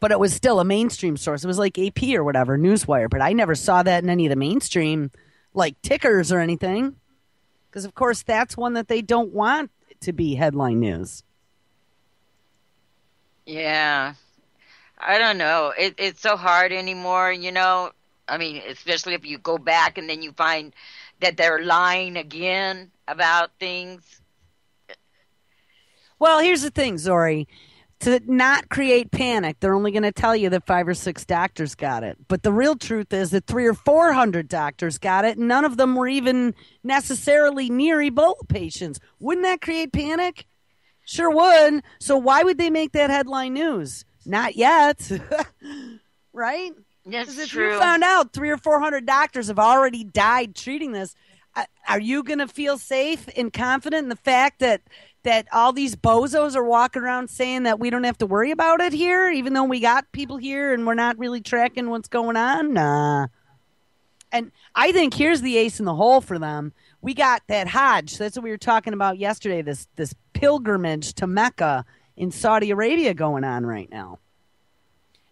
But it was still a mainstream source. It was like AP or whatever, Newswire. But I never saw that in any of the mainstream, like, tickers or anything. Because, of course, that's one that they don't want to be headline news. Yeah. I don't know. It's so hard anymore, I mean, especially if you go back and then you find that they're lying again about things. Well, here's the thing, Zorie. To not create panic, they're only going to tell you that 5 or 6 doctors got it. But the real truth is that 300 or 400 doctors got it, and none of them were even necessarily near Ebola patients. Wouldn't that create panic? Sure would. So why would they make that headline news? Not yet. Right? That's if true. you found out 300 or 400 doctors have already died treating this, are you going to feel safe and confident in the fact that all these bozos are walking around saying that we don't have to worry about it here, even though we got people here and we're not really tracking what's going on? Nah. And I think here's the ace in the hole for them. We got that Hajj. That's what we were talking about yesterday, this pilgrimage to Mecca in Saudi Arabia going on right now.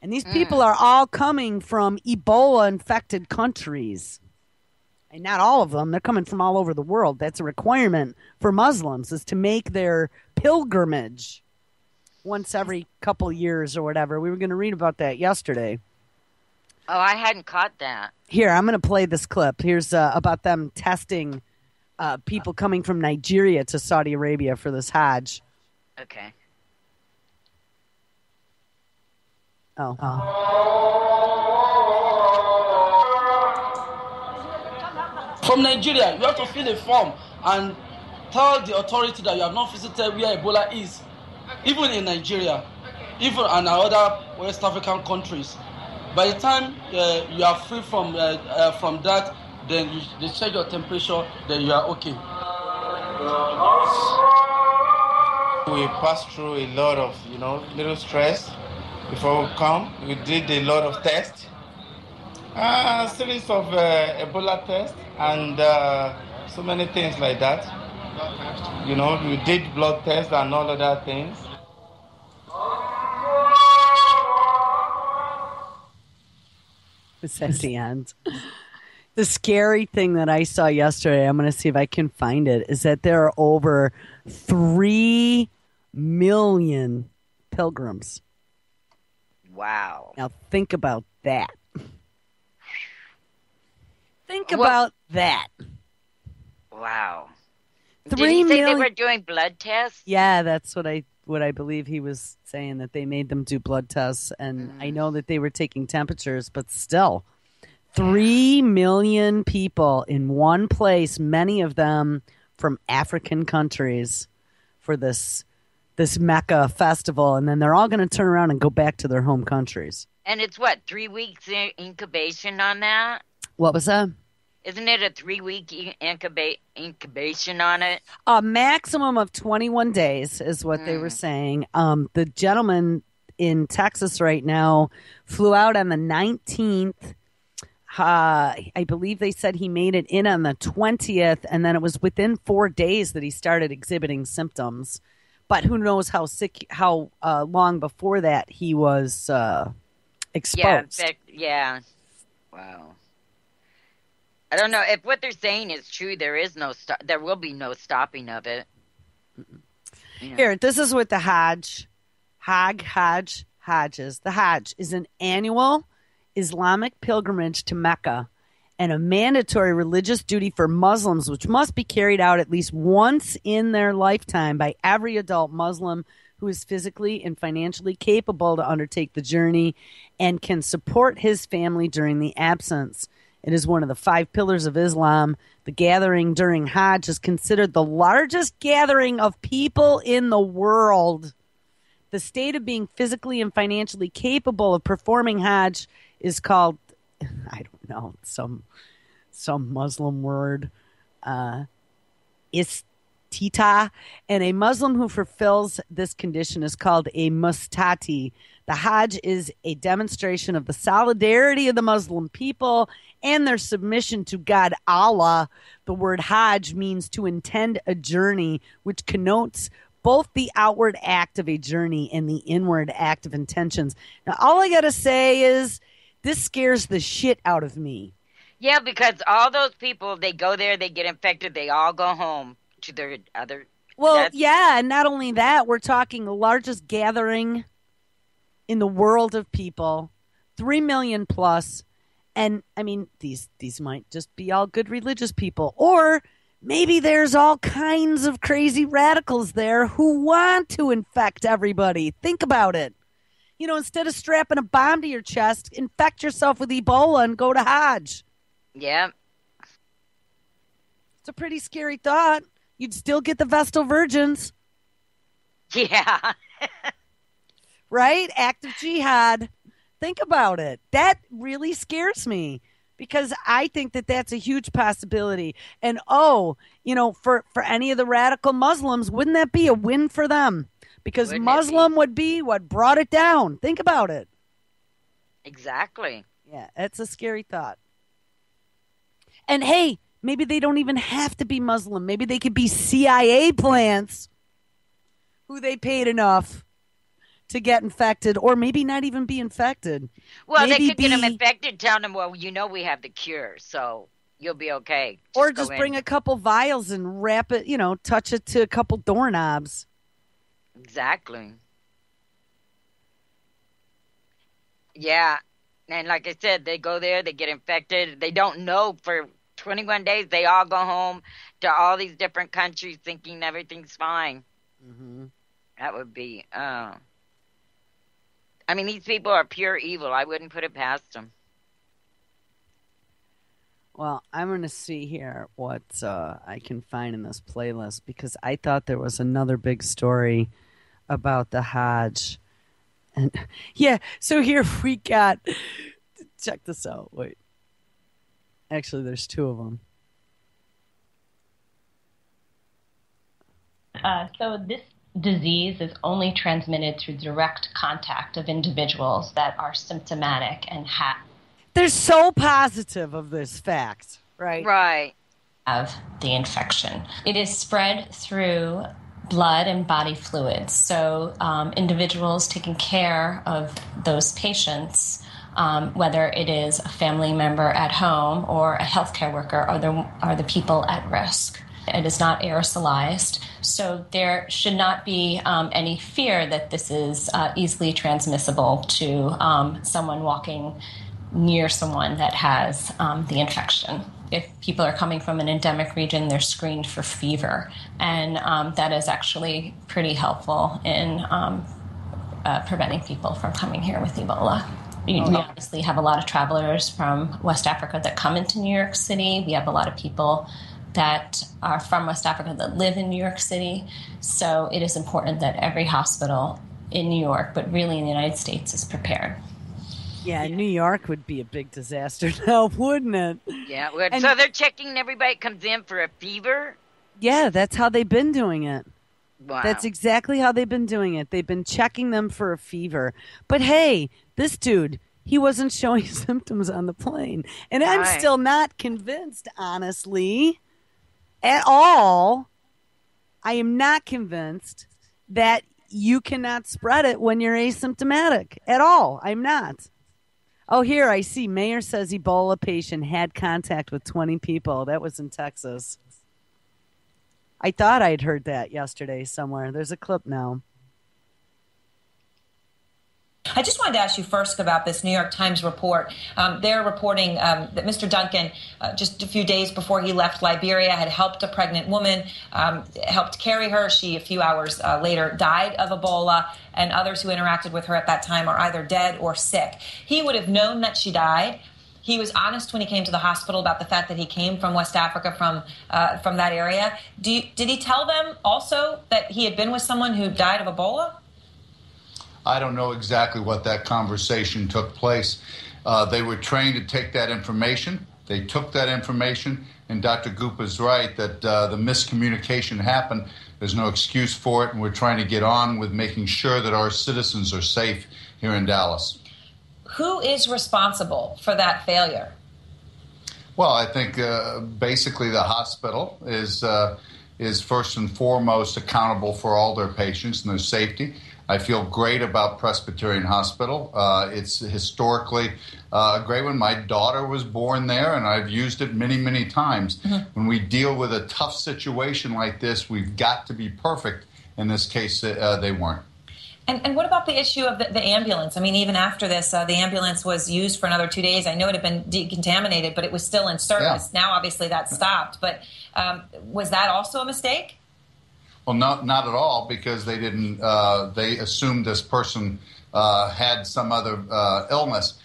And these people are all coming from Ebola-infected countries. And not all of them. They're coming from all over the world. That's a requirement for Muslims, is to make their pilgrimage once every couple years or whatever. We were going to read about that yesterday. Oh, I hadn't caught that. Here, I'm going to play this clip. Here's about them testing people coming from Nigeria to Saudi Arabia for this Hajj. Okay. Oh. From Nigeria, you have to fill a form and tell the authority that you have not visited where Ebola is, even in Nigeria, even in other West African countries. By the time you are free from that, then they check your temperature, then you are okay. We passed through a lot of, little stress before we come. We did a lot of tests. A series of Ebola tests and so many things like that. We did blood tests and all other things. It's at the end. The scary thing that I saw yesterday, I'm going to see if I can find it, is that there are over 3 million pilgrims. Wow. Now think about that. Think about that. Wow. 3 Did he say million... they were doing blood tests? Yeah, that's what I believe he was saying, that they made them do blood tests. And I know that they were taking temperatures, but still, 3 million people in one place, many of them from African countries, for this Mecca festival. And then they're all going to turn around and go back to their home countries. And it's 3 weeks incubation on that? What was that? Isn't it a 3-week incubation on it? A maximum of 21 days is what they were saying. The gentleman in Texas right now flew out on the 19th. I believe they said he made it in on the 20th, and then it was within 4 days that he started exhibiting symptoms. But who knows how long before that he was exposed. Yeah. Wow. I don't know if what they're saying is true. There will be no stopping of it. Yeah. Here, this is what the Hajj is. The Hajj is an annual Islamic pilgrimage to Mecca and a mandatory religious duty for Muslims, which must be carried out at least once in their lifetime by every adult Muslim who is physically and financially capable to undertake the journey and can support his family during the absence. It is one of the 5 pillars of Islam. The gathering during Hajj is considered the largest gathering of people in the world. The state of being physically and financially capable of performing Hajj is called, I don't know, some Muslim word, istita, and a Muslim who fulfills this condition is called a mustati. The Hajj is a demonstration of the solidarity of the Muslim people and their submission to God Allah. The word Hajj means to intend a journey, which connotes both the outward act of a journey and the inward act of intentions. Now, all I got to say is this scares the shit out of me. Yeah, because all those people, they go there, they get infected, they all go home to their other... Well, yeah, and not only that, we're talking the largest gathering in the world of people, 3 million plus. And, I mean, these might just be all good religious people. Or maybe there's all kinds of crazy radicals there who want to infect everybody. Think about it. You know, instead of strapping a bomb to your chest, infect yourself with Ebola and go to Hajj. Yeah. It's a pretty scary thought. You'd still get the Vestal Virgins. Yeah. Right? Active jihad. Think about it. That really scares me because I think that that's a huge possibility. And, you know, for any of the radical Muslims, wouldn't that be a win for them? Because Muslim would be what brought it down. Think about it. Exactly. Yeah, it's a scary thought. And, hey, maybe they don't even have to be Muslim. Maybe they could be CIA plants who they paid enough to get infected, or maybe not even be infected. Well, maybe they could get them infected, tell them, well, you know we have the cure, so you'll be okay. Or just bring a couple vials and wrap it, you know, touch it to a couple doorknobs. Exactly. Yeah. And like I said, they go there, they get infected. They don't know for 21 days. They all go home to all these different countries thinking everything's fine. Mm-hmm. That would be... I mean, these people are pure evil. I wouldn't put it past them. Well, I'm going to see here what I can find in this playlist because I thought there was another big story about the Hajj. And yeah, so here we got... Check this out. Wait. Actually, there's 2 of them. So this disease is only transmitted through direct contact of individuals that are symptomatic and they're so positive of this fact, right? Right. Of the infection. It is spread through blood and body fluids. So individuals taking care of those patients, whether it is a family member at home or a healthcare worker, are the people at risk. It is not aerosolized, so there should not be any fear that this is easily transmissible to someone walking near someone that has the infection. If people are coming from an endemic region, they're screened for fever, and that is actually pretty helpful in preventing people from coming here with Ebola. We obviously have a lot of travelers from West Africa that come into New York City. We have a lot of people that are from West Africa that live in New York City. So it is important that every hospital in New York, but really in the United States, is prepared. Yeah, New York would be a big disaster now, wouldn't it? Yeah, so they're checking everybody that comes in for a fever? Yeah, that's how they've been doing it. Wow. That's exactly how they've been doing it. They've been checking them for a fever. But hey, this dude, he wasn't showing symptoms on the plane. And I'm still not convinced, honestly, at all. I am not convinced that you cannot spread it when you're asymptomatic at all. I'm not. Oh, here I see. Mayor says Ebola patient had contact with 20 people. That was in Texas. I thought I'd heard that yesterday somewhere. There's a clip now. I just wanted to ask you first about this New York Times report. They're reporting that Mr. Duncan, just a few days before he left Liberia, had helped a pregnant woman, helped carry her. She, a few hours later, died of Ebola, and others who interacted with her at that time are either dead or sick. He would have known that she died. He was honest when he came to the hospital about the fact that he came from West Africa, from that area. Did he tell them also that he had been with someone who died of Ebola? I don't know exactly what that conversation took place. They were trained to take that information. They took that information, and Dr. Goop is right that the miscommunication happened. There's no excuse for it, and we're trying to get on with making sure that our citizens are safe here in Dallas. Who is responsible for that failure? Well, I think basically the hospital is first and foremost accountable for all their patients and their safety. I feel great about Presbyterian Hospital. It's historically a great one. My daughter was born there, and I've used it many, many times. Mm-hmm. When we deal with a tough situation like this, we've got to be perfect. In this case, they weren't. And what about the issue of the ambulance? I mean, even after this, the ambulance was used for another 2 days. I know it had been decontaminated, but it was still in service. Yeah. Now, obviously, that stopped. But was that also a mistake? Well, not at all, because they didn't. They assumed this person had some other illness.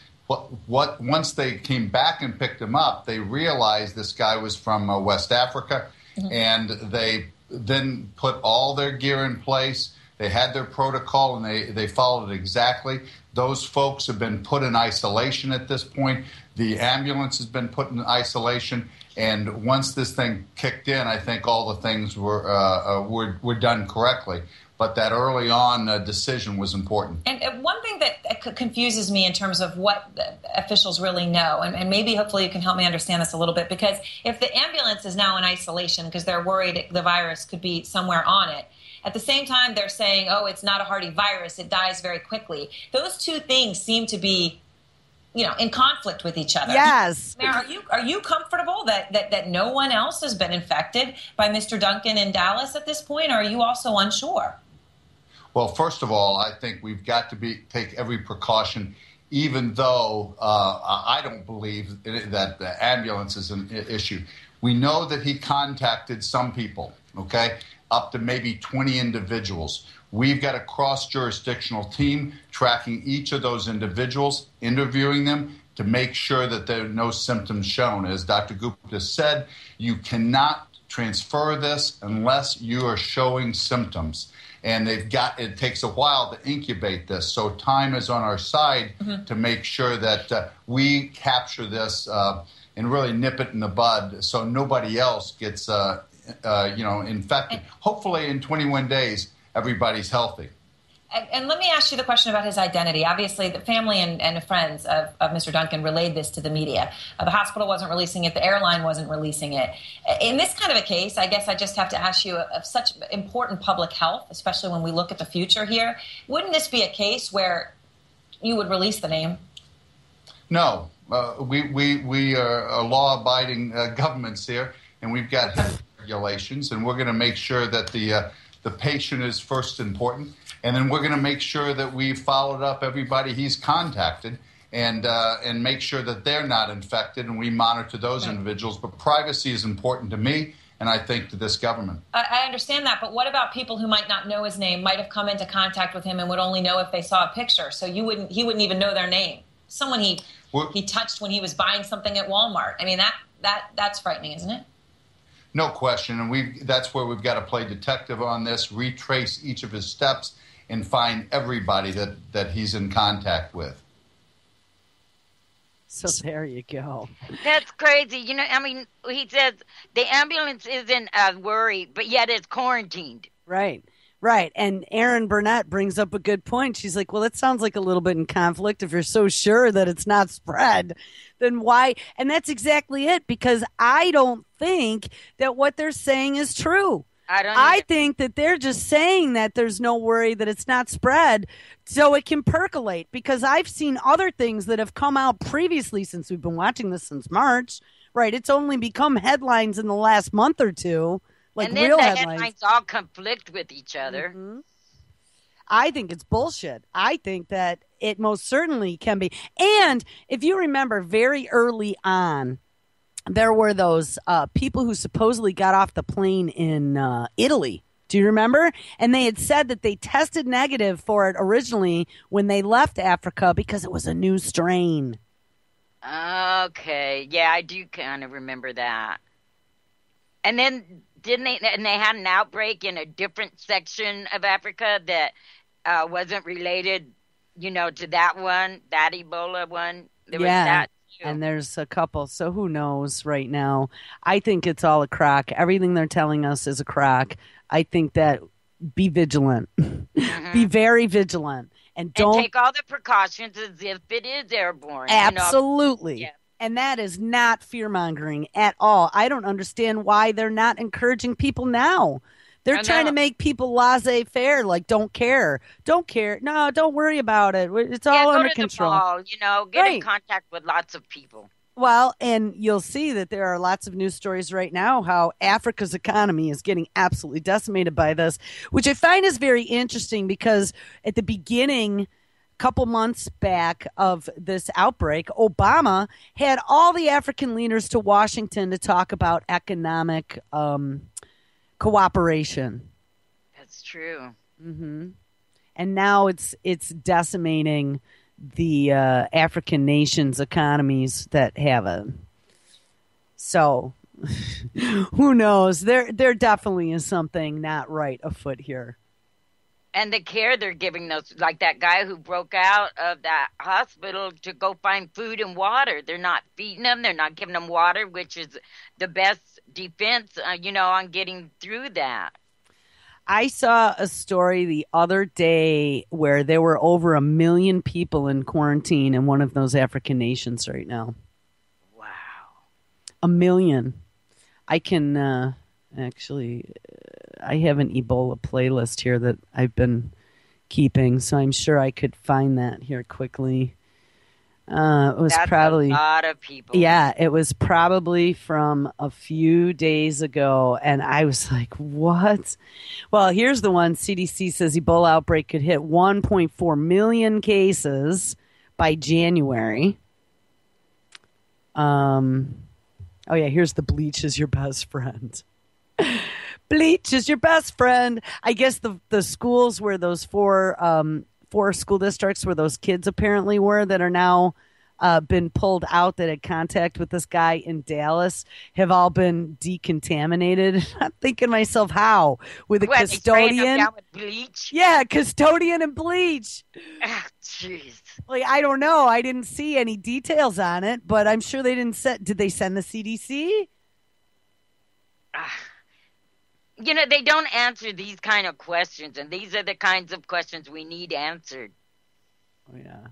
Once they came back and picked him up, they realized this guy was from West Africa, mm-hmm. and they then put all their gear in place. They had their protocol, and they followed it exactly. Those folks have been put in isolation at this point. The ambulance has been put in isolation. And once this thing kicked in, I think all the things were done correctly. But that early on decision was important. And one thing that confuses me in terms of what officials really know, and maybe hopefully you can help me understand this a little bit, because if the ambulance is now in isolation because they're worried the virus could be somewhere on it, at the same time they're saying, oh, it's not a hardy virus, it dies very quickly. Those two things seem to be, in conflict with each other. Yes. Now, are you comfortable that no one else has been infected by Mr. Duncan in Dallas at this point, or are you also unsure? Well, first of all, I think we've got to take every precaution, even though I don't believe that the ambulance is an issue. We know that he contacted some people, okay, up to maybe 20 individuals. We've got a cross-jurisdictional team tracking each of those individuals, interviewing them to make sure that there are no symptoms shown. As Dr. Gupta said, you cannot transfer this unless you are showing symptoms. And it takes a while to incubate this. So time is on our side mm-hmm. to make sure that we capture this and really nip it in the bud so nobody else gets infected. Hopefully in 21 days, everybody's healthy. And let me ask you the question about his identity. Obviously, the family and friends of Mr. Duncan relayed this to the media. The hospital wasn't releasing it. The airline wasn't releasing it. In this kind of a case, I guess I just have to ask you of such important public health, especially when we look at the future here, wouldn't this be a case where you would release the name? No. We are law-abiding governments here, and we've got health regulations, and we're going to make sure that the patient is first important. And then we're going to make sure that we followed up everybody he's contacted and make sure that they're not infected, and we monitor those individuals. But privacy is important to me, and I think to this government. I understand that, but what about people who might not know his name, might have come into contact with him and would only know if they saw a picture? So he wouldn't even know their name. Someone he touched when he was buying something at Walmart. I mean, that's frightening, isn't it? No question, and that's where we've got to play detective on this, retrace each of his steps, and find everybody that he's in contact with. So there you go. That's crazy. He says the ambulance isn't a worry, but yet it's quarantined. Right. And Erin Burnett brings up a good point. She's like, well, it sounds like a little bit in conflict. If you're so sure that it's not spread, then why? And that's exactly it, because I don't think that what they're saying is true. I think that they're just saying that there's no worry that it's not spread so it can percolate, because I've seen other things that have come out previously since we've been watching this since March, right? It's only become headlines in the last month or two, like and then real the headlines all conflict with each other. Mm-hmm. I think it's bullshit. I think that it most certainly can be. And if you remember very early on, there were those people who supposedly got off the plane in Italy. Do you remember? And they had said that they tested negative for it originally when they left Africa because it was a new strain. Okay. Yeah, I do kind of remember that. And then didn't they? And they had an outbreak in a different section of Africa that wasn't related, to that one, that Ebola one. There was that too. And there's a couple. So who knows right now? I think it's all a crock. Everything they're telling us is a crock. I think that be vigilant. Be very vigilant. And don't take all the precautions as if it is airborne. Absolutely. Yeah. And that is not fear-mongering at all. I don't understand why they're not encouraging people now. They're trying to make people laissez-faire, like don't care. Don't care. No, don't worry about it. It's all under control. Go to the mall, get in contact with lots of people. Well, and you'll see that there are lots of news stories right now how Africa's economy is getting absolutely decimated by this, which I find is very interesting because at the beginning, couple months back of this outbreak, Obama had all the African leaders to Washington to talk about economic cooperation. That's true. Mm-hmm. And now it's decimating the African nations' economies that have it. So who knows? There definitely is something not right afoot here. And the care they're giving those, like that guy who broke out of that hospital to go find food and water. They're not feeding them. They're not giving them water, which is the best defense, on getting through that. I saw a story the other day where there were over 1 million people in quarantine in one of those African nations right now. Wow. 1 million. I can actually... I have an Ebola playlist here that I've been keeping, so I'm sure I could find that here quickly. That's probably a lot of people. Yeah, it was probably from a few days ago, and I was like, what? Well, here's the one. CDC says Ebola outbreak could hit 1.4 million cases by January. Oh, yeah, here's the bleach is your best friend. Bleach is your best friend. I guess the schools where those four school districts where those kids apparently were that are now been pulled out that had contact with this guy in Dallas have all been decontaminated. I'm thinking to myself, how? With a custodian? They down with bleach? Yeah, custodian and bleach. Jeez. Like, I don't know. I didn't see any details on it, but I'm sure they didn't did they send the CDC? They don't answer these kind of questions, and these are the kinds of questions we need answered. Oh, yeah.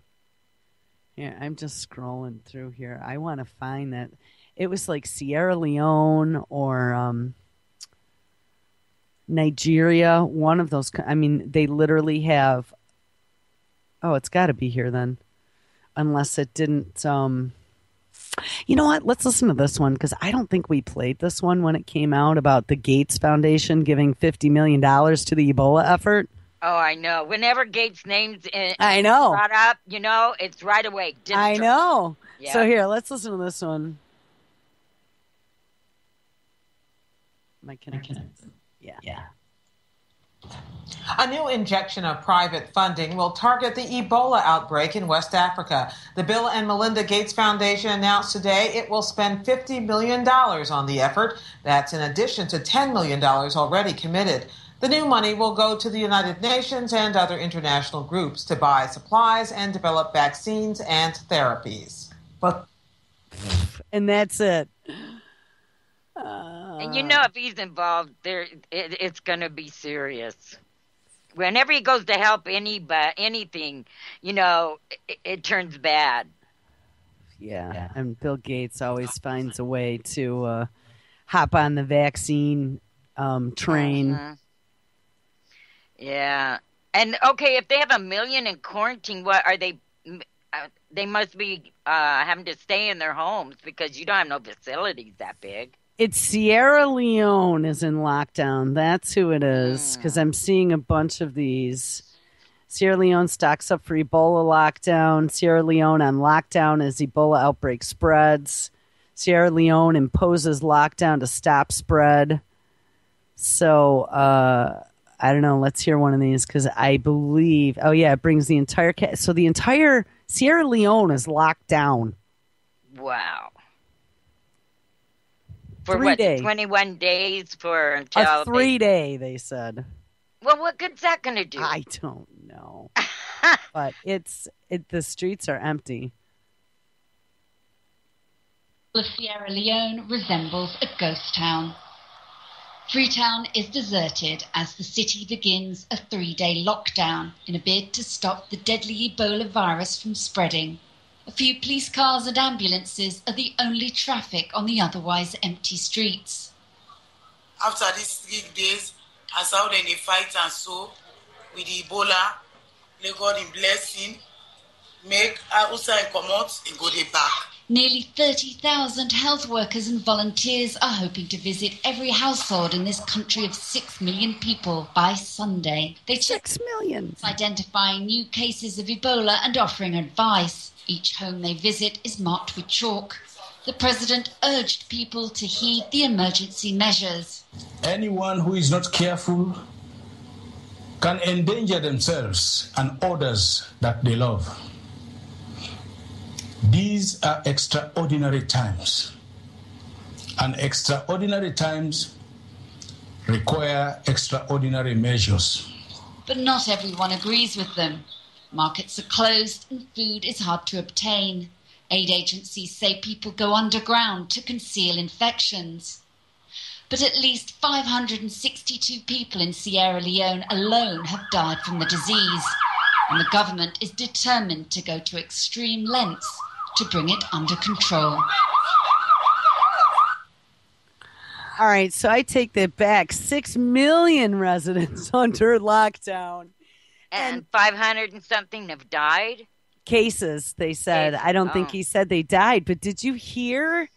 Yeah, I'm just scrolling through here. I want to find that. It was like Sierra Leone or Nigeria, one of those. I mean, they literally have... Oh, it's got to be here then. Unless it didn't... You know what? Let's listen to this one because I don't think we played this one when it came out about the Gates Foundation giving $50 million to the Ebola effort. Oh, I know. Whenever Gates' name's I know. brought up, it's right away. I know. Yeah. So here, let's listen to this one. Am I connected? Yeah. A new injection of private funding will target the Ebola outbreak in West Africa. The Bill and Melinda Gates Foundation announced today it will spend $50 million on the effort. That's in addition to $10 million already committed. The new money will go to the United Nations and other international groups to buy supplies and develop vaccines and therapies. And that's it. And if he's involved, it's going to be serious. Whenever he goes to help anything, it turns bad. Yeah, and Bill Gates always finds a way to hop on the vaccine train. Mm-hmm. Yeah. And, okay, if they have 1 million in quarantine, what are they? They must be having to stay in their homes because you don't have no facilities that big. It's Sierra Leone is in lockdown. That's who it is because I'm seeing a bunch of these. Sierra Leone stocks up for Ebola lockdown. Sierra Leone on lockdown as Ebola outbreak spreads. Sierra Leone imposes lockdown to stop spread. So, I don't know. Let's hear one of these because I believe, it brings the entire, so the entire Sierra Leone is locked down. Wow. For 3 days. 21 days for until A 3-day, they said. Well, what good's that going to do? I don't know. But the streets are empty. Sierra Leone resembles a ghost town. Freetown is deserted as the city begins a 3-day lockdown in a bid to stop the deadly Ebola virus from spreading. A few police cars and ambulances are the only traffic on the otherwise empty streets. After these 3 days, as how they fight and so with the Ebola, let God in blessing, make outside come out and go back. Nearly 30,000 health workers and volunteers are hoping to visit every household in this country of 6 million people by Sunday. They 6 million. Identifying new cases of Ebola and offering advice. Each home they visit is marked with chalk. The president urged people to heed the emergency measures. Anyone who is not careful can endanger themselves and others that they love. These are extraordinary times, and extraordinary times require extraordinary measures. But not everyone agrees with them. Markets are closed and food is hard to obtain. Aid agencies say people go underground to conceal infections. But at least 562 people in Sierra Leone alone have died from the disease, and the government is determined to go to extreme lengths to bring it under control. All right, so I take that back. 6 million residents under lockdown. And 500 and something have died? Cases, they said. I don't think he said they died, but did you hear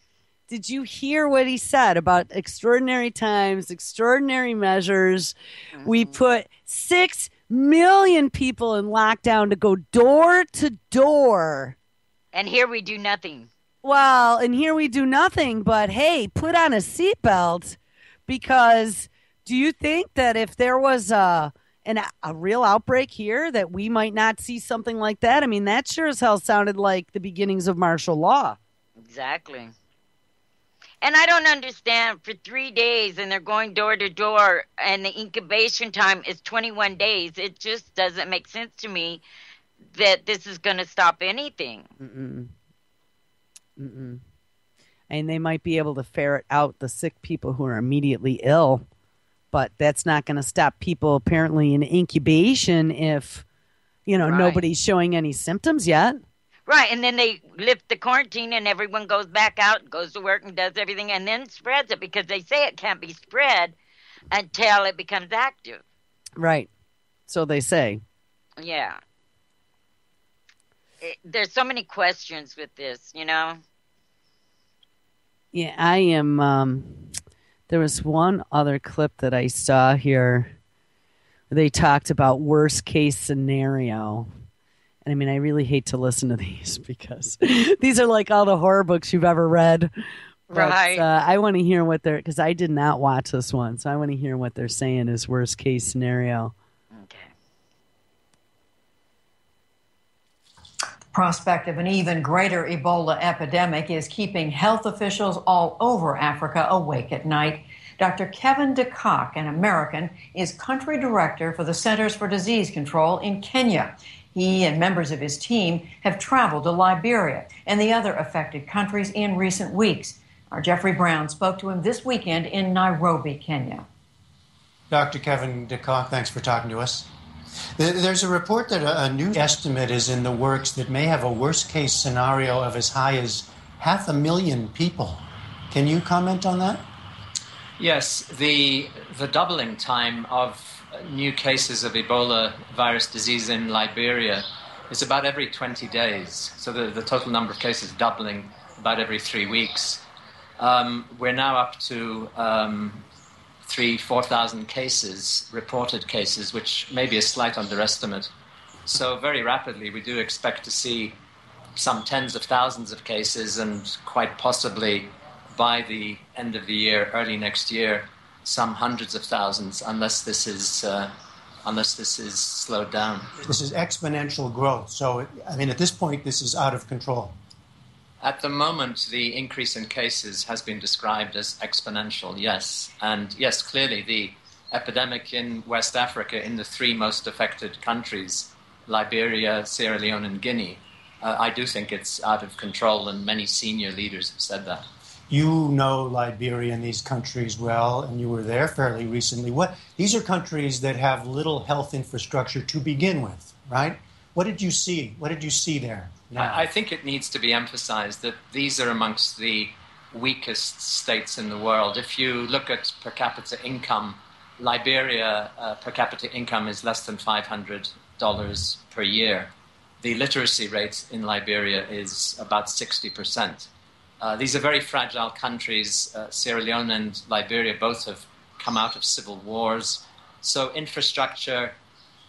what he said about extraordinary times, extraordinary measures? Mm-hmm. We put 6 million people in lockdown to go door to door. And here we do nothing. Well, and here we do nothing, but hey, put on a seatbelt, because do you think that if there was a real outbreak here that we might not see something like that? I mean, that sure as hell sounded like the beginnings of martial law. Exactly. And I don't understand, for 3 days and they're going door to door and the incubation time is 21 days. It just doesn't make sense to me that this is going to stop anything. And they might be able to ferret out the sick people who are immediately ill, but that's not going to stop people apparently in incubation if, nobody's showing any symptoms yet. Right, and then they lift the quarantine and everyone goes back out, goes to work and does everything and then spreads it, because they say it can't be spread until it becomes active. Right, so they say. Yeah. There's so many questions with this, Yeah, I am. There was one other clip that I saw here. They talked about worst case scenario. And I mean, I really hate to listen to these because these are like all the horror books you've ever read. But, right. I want to hear what they're, because I did not watch this one. So I want to hear what they're saying is worst case scenario. Prospect of an even greater Ebola epidemic is keeping health officials all over Africa awake at night. Dr. Kevin DeCock, an American, is country director for the Centers for Disease Control in Kenya. He and members of his team have traveled to Liberia and the other affected countries in recent weeks. Our Jeffrey Brown spoke to him this weekend in Nairobi, Kenya. Dr. Kevin DeCock, thanks for talking to us. There's a report that a new estimate is in the works that may have a worst-case scenario of as high as 500,000 people. Can you comment on that? Yes, the doubling time of new cases of Ebola virus disease in Liberia is about every 20 days. So the total number of cases doubling about every 3 weeks. We're now up to 4,000 cases, reported cases, which may be a slight underestimate. So very rapidly, we do expect to see some tens of thousands of cases, and quite possibly by the end of the year, early next year, some hundreds of thousands, unless this is slowed down. This is exponential growth. So, I mean, at this point, this is out of control. At the moment, the increase in cases has been described as exponential, yes. And yes, clearly the epidemic in West Africa, in the three most affected countries, Liberia, Sierra Leone, and Guinea, I do think it's out of control, and many senior leaders have said that. You know Liberia and these countries well, and you were there fairly recently. These are countries that have little health infrastructure to begin with, right? What did you see? What did you see there? I think it needs to be emphasized that these are amongst the weakest states in the world. If you look at per capita income, Liberia per capita income is less than $500 per year. The literacy rate in Liberia is about 60%. These are very fragile countries. Sierra Leone and Liberia both have come out of civil wars. So infrastructure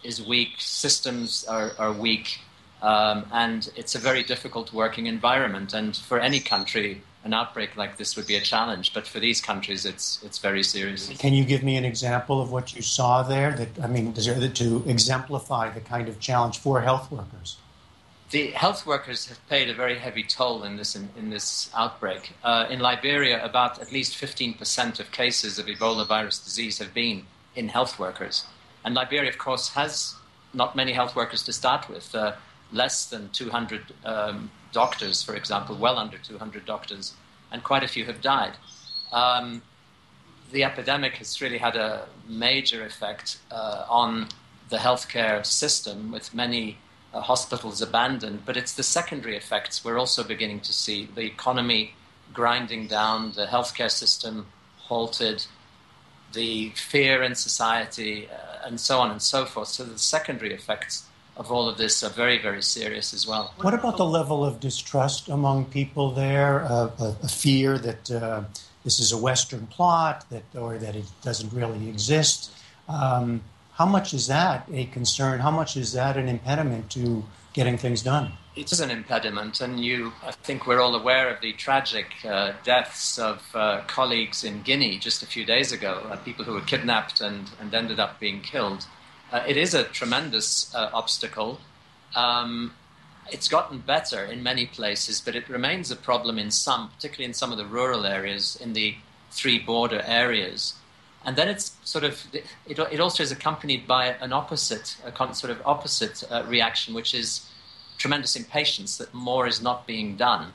is weak, systems are weak, and it's a very difficult working environment. And for any country, an outbreak like this would be a challenge. But for these countries, it's very serious. Can you give me an example of what you saw there? To exemplify the kind of challenge for health workers? The health workers have paid a very heavy toll in this outbreak. In Liberia, about at least 15% of cases of Ebola virus disease have been in health workers. And Liberia, of course, has not many health workers to start with. Less than 200 doctors, for example, well under 200 doctors, and quite a few have died. The epidemic has really had a major effect on the healthcare system, with many hospitals abandoned, but it's the secondary effects we're also beginning to see. The economy grinding down, the healthcare system halted, the fear in society, and so on and so forth. So the secondary effects of all of this are very, very serious as well. What about the level of distrust among people there, a fear that this is a Western plot, or that it doesn't really exist? How much is that a concern? How much is that an impediment to getting things done? It is an impediment, and I think we're all aware of the tragic deaths of colleagues in Guinea just a few days ago, people who were kidnapped and ended up being killed. It is a tremendous obstacle. It's gotten better in many places, but it remains a problem in some, particularly in some of the rural areas, in the three border areas. And then it's it also is accompanied by an opposite reaction, which is tremendous impatience that more is not being done.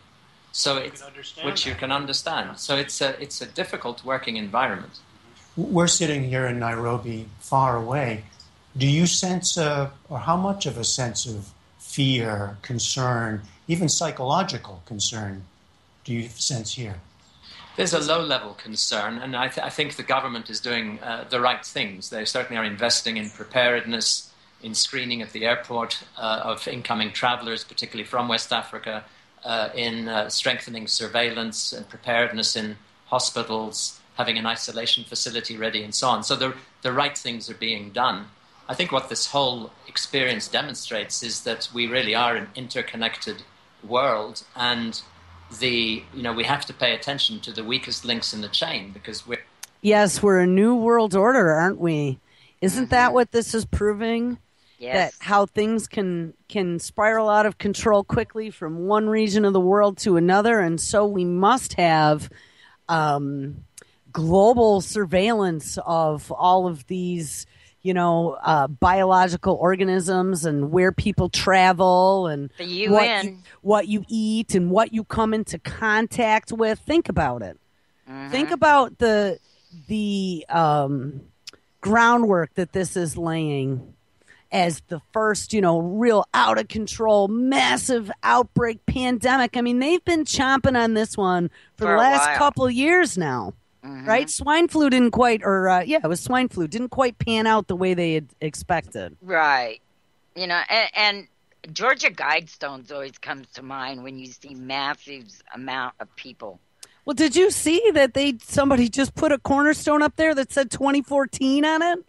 So you can understand. So it's a difficult working environment. We're sitting here in Nairobi, far away. Do you sense, or how much of a sense of fear, concern, even psychological concern, do you sense here? There's a low-level concern, and I think the government is doing the right things. They certainly are investing in preparedness, in screening at the airport of incoming travelers, particularly from West Africa, in strengthening surveillance and preparedness in hospitals, having an isolation facility ready, and so on. So the right things are being done. I think what this whole experience demonstrates is that we really are an interconnected world, and we have to pay attention to the weakest links in the chain, because we're a new world order, aren't we? Isn't that what this is proving? Yes. That how things can spiral out of control quickly from one region of the world to another, and so we must have global surveillance of all of these biological organisms, and where people travel, and the UN, what you eat and what you come into contact with. Think about it. Mm-hmm. Think about the groundwork that this is laying as the first, real out of control, massive outbreak pandemic. I mean, they've been chomping on this one for the last couple years now. Mm-hmm. Right? Swine flu didn't quite, it was swine flu, didn't quite pan out the way they had expected. Right. And Georgia Guidestones always comes to mind when you see massive amount of people. Well, did you see that somebody just put a cornerstone up there that said 2014 on it?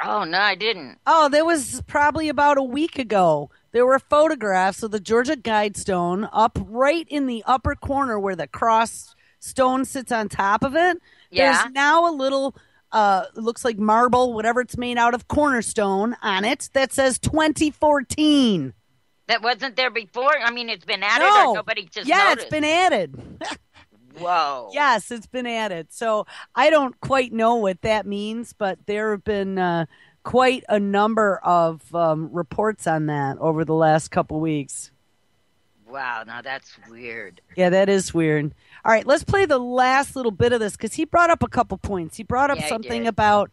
Oh, no, I didn't. Oh, that was probably about a week ago. There were photographs of the Georgia Guidestone up right in the upper corner where the cross stone sits on top of it. Yeah. There's now a little, it looks like marble, whatever it's made out of, cornerstone on it that says 2014. That wasn't there before? I mean, it's been added No. or nobody just Yeah, noticed? it's been added. Whoa. Yes, it's been added. So I don't quite know what that means, but there have been quite a number of reports on that over the last couple weeks. Wow, now that's weird. Yeah, that is weird. All right, let's play the last little bit of this because he brought up a couple points. He brought up Yeah, he something did. about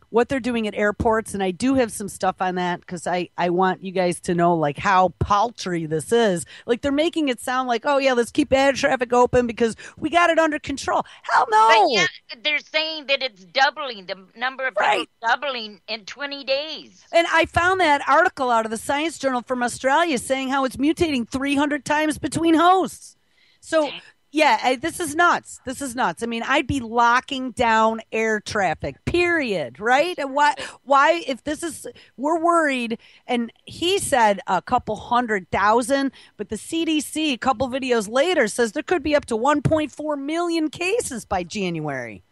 what they're doing at airports, and I do have some stuff on that because I want you guys to know like how paltry this is. Like they're making it sound like, oh yeah, let's keep air traffic open because we got it under control. Hell no! But yeah, they're saying that it's doubling, the number of people doubling in 20 days. And I found that article out of the Science Journal from Australia saying how it's mutating 300 times between hosts. So, yeah, this is nuts. This is nuts. I mean, I'd be locking down air traffic, period, right? And why, if this is, we're worried, and he said a couple 100,000, but the CDC, a couple videos later, says there could be up to 1.4 million cases by January.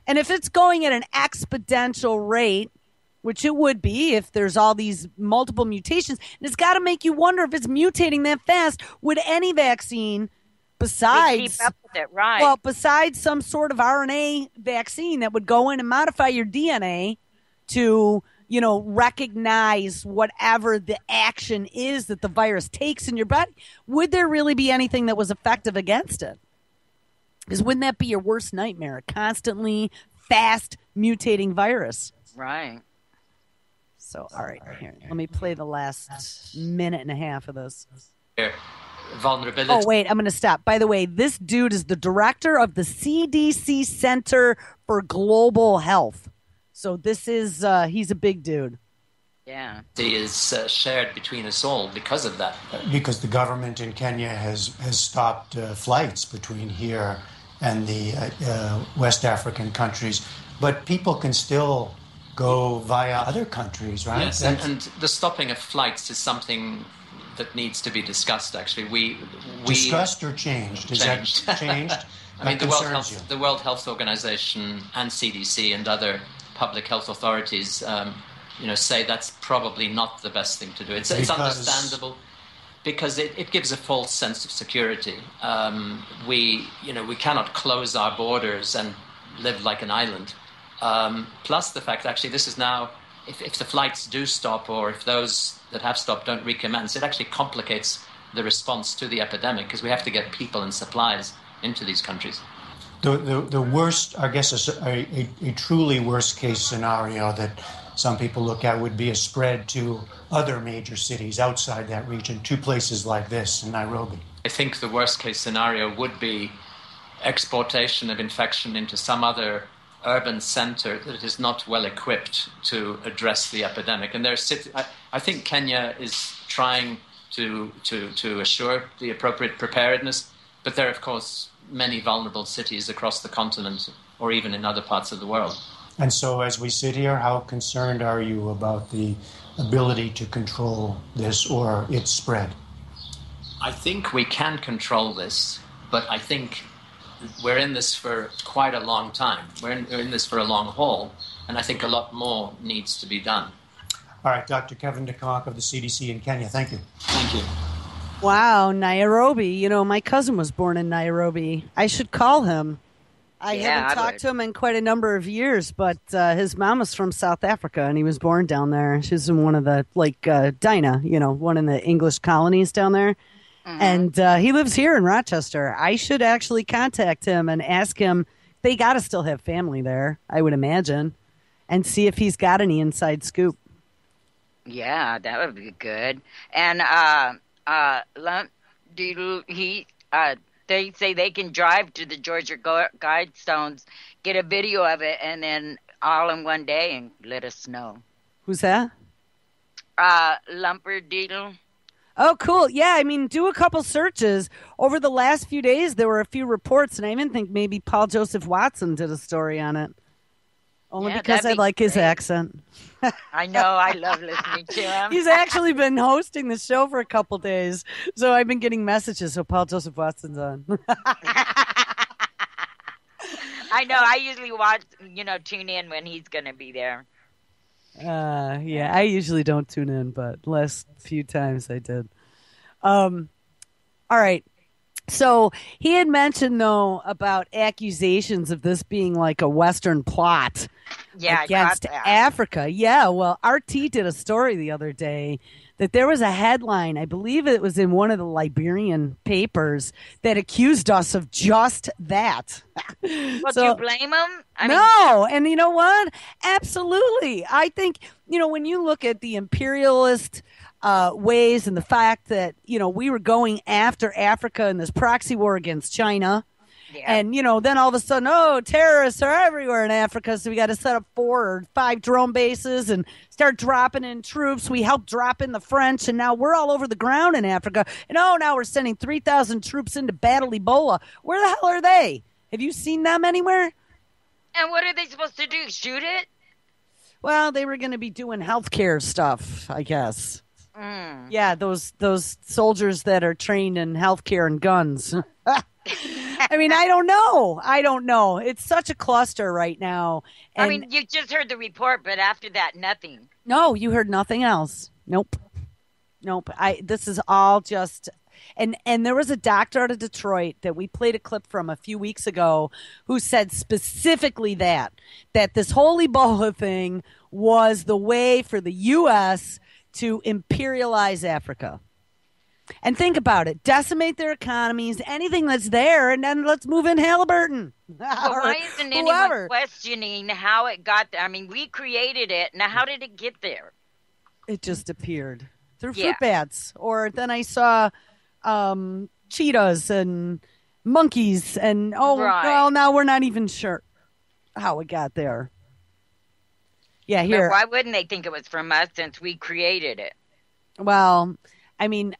And if it's going at an exponential rate, which it would be if there's all these multiple mutations, and it's got to make you wonder if it's mutating that fast, would any vaccine besides keep up with it, right? Well, besides some sort of RNA vaccine that would go in and modify your DNA to, recognize whatever the action is that the virus takes in your body, would there really be anything that was effective against it? Because wouldn't that be your worst nightmare? A constantly fast mutating virus. Right. So, all right, here, let me play the last minute and a half of this. Vulnerability. Oh, wait, I'm going to stop. By the way, this dude is the director of the CDC Center for Global Health. So this is, he's a big dude. Yeah. He is shared between us all because of that. Because the government in Kenya has stopped flights between here and the West African countries. But people can still go via other countries, right? Yes, and the stopping of flights is something that needs to be discussed, actually. We discussed or changed? Is changed. that changed? I mean, the World Health Organization and CDC and other public health authorities, say that's probably not the best thing to do. It's understandable because it gives a false sense of security. We cannot close our borders and live like an island. Plus the fact, actually, this is now, if the flights do stop or if those that have stopped don't recommence, it actually complicates the response to the epidemic because we have to get people and supplies into these countries. The worst, I guess, a truly worst case scenario that some people look at would be a spread to other major cities outside that region, to places like this in Nairobi. I think the worst case scenario would be exportation of infection into some other urban center that is not well equipped to address the epidemic. And I think Kenya is trying to assure the appropriate preparedness, but there are, of course, many vulnerable cities across the continent or even in other parts of the world. And so as we sit here, how concerned are you about the ability to control this or its spread? I think we can control this, but I think we're in this for quite a long time. We're in this for a long haul, and I think a lot more needs to be done. All right, Dr. Kevin DeCock of the CDC in Kenya, thank you. Thank you. Wow, Nairobi. My cousin was born in Nairobi. I should call him. I haven't talked to him in quite a number of years, but his mom was from South Africa, and he was born down there. She was in one of the, Dinah, one in the English colonies down there. Mm-hmm. And he lives here in Rochester. I should actually contact him and ask him. They got to still have family there, I would imagine, and see if he's got any inside scoop. Yeah, that would be good. And they say they can drive to the Georgia Guidestones, get a video of it, and then all in one day and let us know. Who's that? Lumperdiddle. Oh, cool. Yeah, I mean, do a couple searches. Over the last few days, there were a few reports, and I even think maybe Paul Joseph Watson did a story on it. Only because I like his accent. I know. I love listening to him. He's actually been hosting the show for a couple days, so I've been getting messages. So Paul Joseph Watson's on. I know. I usually watch, tune in when he's going to be there. Yeah, I usually don't tune in, but last few times I did. All right. So he had mentioned, though, about accusations of this being like a Western plot against Africa. Yeah, well, RT did a story the other day that there was a headline, I believe it was in one of the Liberian papers, that accused us of just that. Well, do you blame them? No, and you know what? Absolutely. I think, when you look at the imperialist ways and the fact that, we were going after Africa in this proxy war against China. Yeah. And, then all of a sudden, terrorists are everywhere in Africa, so we got to set up 4 or 5 drone bases and start dropping in troops. We helped drop in the French, and now we're all over the ground in Africa. And, now we're sending 3,000 troops in to battle Ebola. Where the hell are they? Have you seen them anywhere? And what are they supposed to do, shoot it? Well, they were going to be doing healthcare stuff, I guess. Mm. Yeah, those soldiers that are trained in healthcare and guns. I mean, I don't know. It's such a cluster right now. And you just heard the report, but after that, nothing. No, you heard nothing else. Nope. This is all just... And there was a doctor out of Detroit that we played a clip from a few weeks ago who said specifically that this whole Ebola thing was the way for the U.S. to imperialize Africa. And think about it. Decimate their economies, anything that's there, and then let's move in Halliburton. Well, why isn't anyone questioning how it got there? I mean, we created it. Now, how did it get there? It just appeared through fruit bats. Or then I saw cheetahs and monkeys. And, well, now we're not even sure how it got there. Yeah, here. But why wouldn't they think it was from us since we created it? Well, I mean,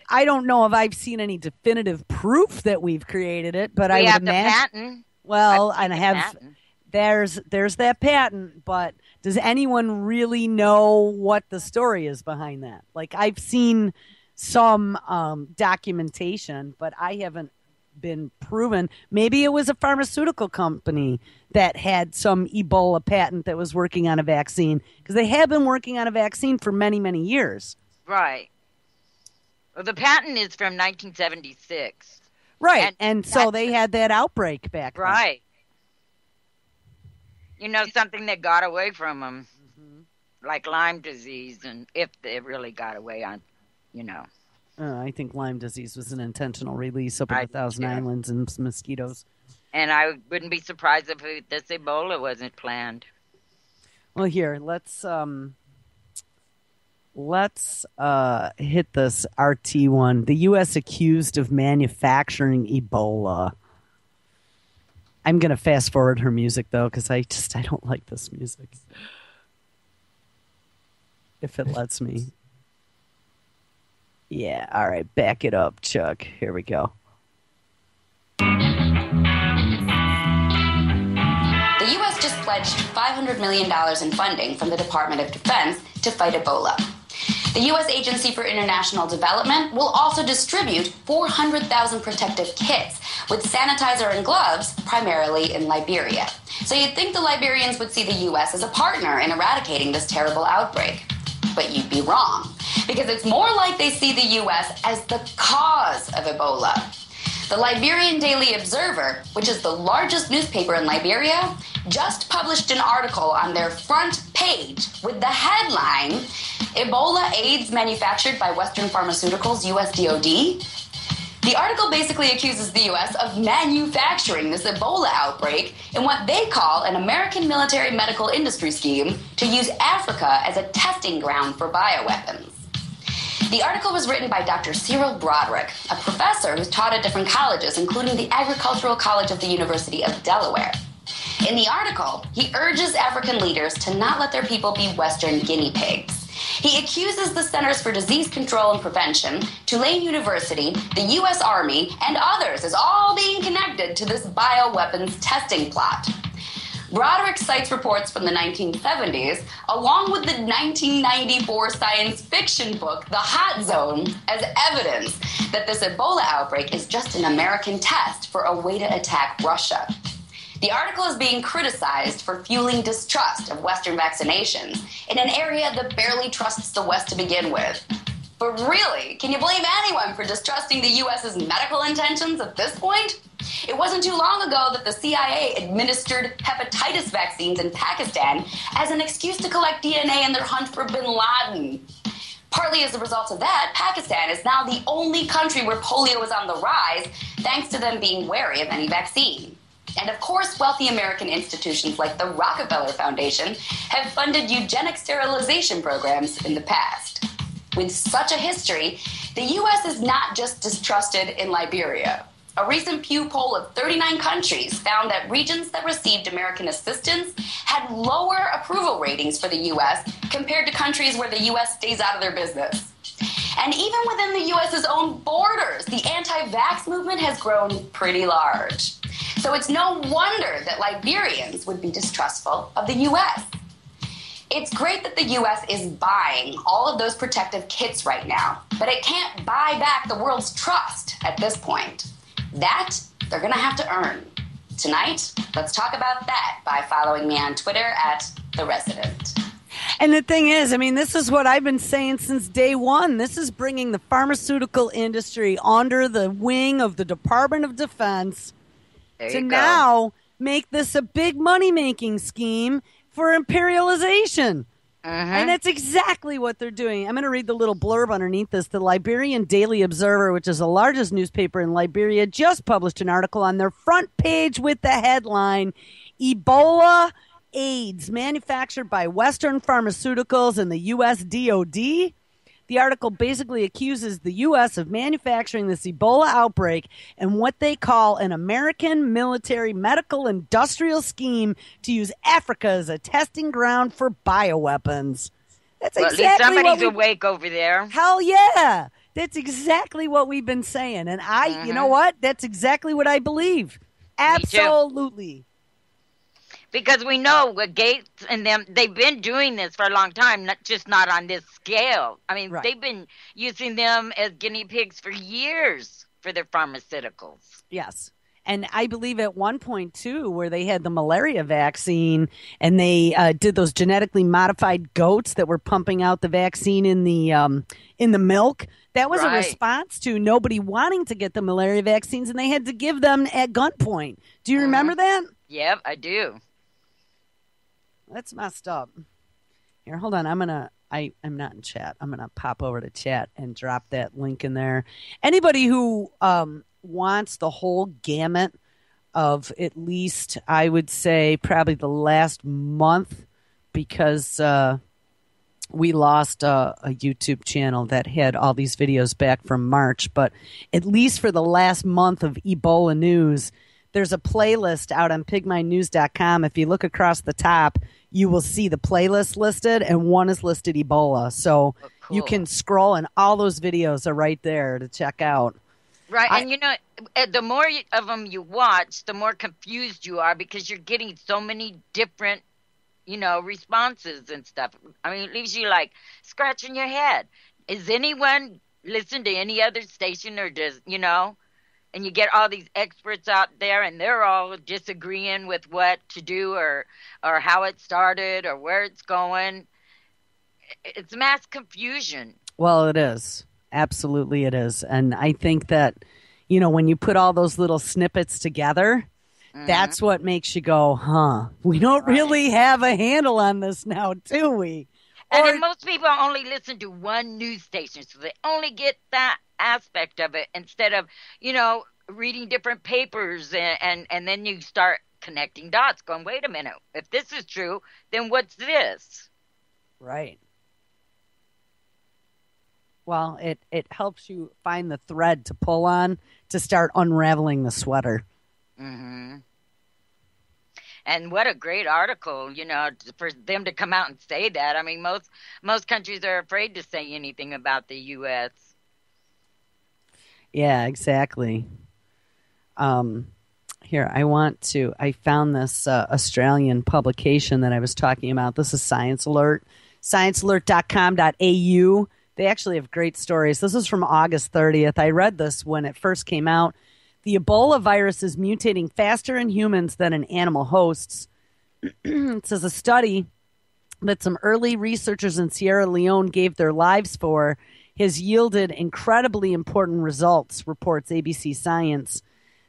I don't know if I've seen any definitive proof that we've created it, but I would imagine. The patent. Well, and I have. There's that patent, but does anyone really know what the story is behind that? Like, I've seen some documentation, but I haven't been proven. Maybe it was a pharmaceutical company that had some Ebola patent that was working on a vaccine, because they have been working on a vaccine for many, many years. Right. Well, the patent is from 1976. Right, and so they had that outbreak back then. Right. Something that got away from them, like Lyme disease, and if they really got away on, I think Lyme disease was an intentional release up in the Thousand Islands and some mosquitoes. And I wouldn't be surprised if this Ebola wasn't planned. Well, here, let's hit this RT one. The U.S. accused of manufacturing Ebola. I'm going to fast forward her music, though, because I don't like this music. If it lets me. Yeah, all right, back it up, Chuck. Here we go. The U.S. just pledged $500 million in funding from the Department of Defense to fight Ebola. The U.S. Agency for International Development will also distribute 400,000 protective kits with sanitizer and gloves, primarily in Liberia. So you'd think the Liberians would see the U.S. as a partner in eradicating this terrible outbreak. But you'd be wrong, because it's more like they see the U.S. as the cause of Ebola. The Liberian Daily Observer, which is the largest newspaper in Liberia, just published an article on their front page with the headline, Ebola AIDS manufactured by Western Pharmaceuticals, U.S. DoD. The article basically accuses the U.S. of manufacturing this Ebola outbreak in what they call an American military medical industry scheme to use Africa as a testing ground for bioweapons. The article was written by Dr. Cyril Broderick, a professor who's taught at different colleges, including the Agricultural College of the University of Delaware. In the article, he urges African leaders to not let their people be Western guinea pigs. He accuses the Centers for Disease Control and Prevention, Tulane University, the U.S. Army, and others as all being connected to this bioweapons testing plot. Broderick cites reports from the 1970s, along with the 1994 science fiction book, The Hot Zone, as evidence that this Ebola outbreak is just an American test for a way to attack Russia. The article is being criticized for fueling distrust of Western vaccinations in an area that barely trusts the West to begin with. But really, can you blame anyone for distrusting the U.S.'s medical intentions at this point? It wasn't too long ago that the CIA administered hepatitis vaccines in Pakistan as an excuse to collect DNA in their hunt for bin Laden. Partly as a result of that, Pakistan is now the only country where polio is on the rise, thanks to them being wary of any vaccine. And of course, wealthy American institutions like the Rockefeller Foundation have funded eugenic sterilization programs in the past. With such a history, the U.S. is not just distrusted in Liberia. A recent Pew poll of 39 countries found that regions that received American assistance had lower approval ratings for the U.S. compared to countries where the U.S. stays out of their business. And even within the U.S.'s own borders, the anti-vax movement has grown pretty large. So it's no wonder that Liberians would be distrustful of the U.S. It's great that the U.S. is buying all of those protective kits right now, but it can't buy back the world's trust at this point. That they're going to have to earn. Tonight, let's talk about that by following me on Twitter at The Resident. And the thing is, I mean, this is what I've been saying since day one. This is bringing the pharmaceutical industry under the wing of the Department of Defense to now make this a big money-making scheme for imperialization. And that's exactly what they're doing. I'm going to read the little blurb underneath this. The Liberian Daily Observer, which is the largest newspaper in Liberia, just published an article on their front page with the headline, Ebola AIDS, manufactured by Western Pharmaceuticals and the U.S. DOD. The article basically accuses the U.S. of manufacturing this Ebola outbreak and what they call an American military medical industrial scheme to use Africa as a testing ground for bioweapons. That's exactly at least somebody's awake over there. Hell yeah. That's exactly what we've been saying. And you know what? That's exactly what I believe. Absolutely. Because we know what Gates and them, they've been doing this for a long time, not on this scale. I mean, they've been using them as guinea pigs for years for their pharmaceuticals. Yes. And I believe at one point, too, where they had the malaria vaccine and they did those genetically modified goats that were pumping out the vaccine in the milk. That was a response to nobody wanting to get the malaria vaccines, and they had to give them at gunpoint. Do you remember that? Yep, I do. That's messed up. Here, hold on. I'm not in chat. I'm going to pop over to chat and drop that link in there. Anybody who wants the whole gamut of at least, I would say, probably the last month, because we lost a YouTube channel that had all these videos back from March. But at least for the last month of Ebola news, there's a playlist out on pigminews.com. If you look across the top, you will see the playlist listed, and one is listed Ebola. So you can scroll, and all those videos are right there to check out. Right, and you know, the more of them you watch, the more confused you are because you're getting so many different, responses and stuff. I mean, it leaves you like scratching your head. Is anyone listen to any other station or does, and you get all these experts out there and they're all disagreeing with what to do or how it started or where it's going. It's mass confusion. Well, it is. Absolutely it is. And I think that, when you put all those little snippets together, that's what makes you go, we don't really have a handle on this now, do we? And then most people only listen to one news station, so they only get that aspect of it instead of, reading different papers and then you start connecting dots going, wait a minute, if this is true, then what's this? Right. Well, it helps you find the thread to pull on to start unraveling the sweater. Mm-hmm. And what a great article, for them to come out and say that. I mean, most countries are afraid to say anything about the U.S. Here, I found this Australian publication that I was talking about. This is Science Alert, sciencealert.com.au. They actually have great stories. This is from August 30th. I read this when it first came out. The Ebola virus is mutating faster in humans than in animal hosts. It says a study that some early researchers in Sierra Leone gave their lives for has yielded incredibly important results, reports ABC Science.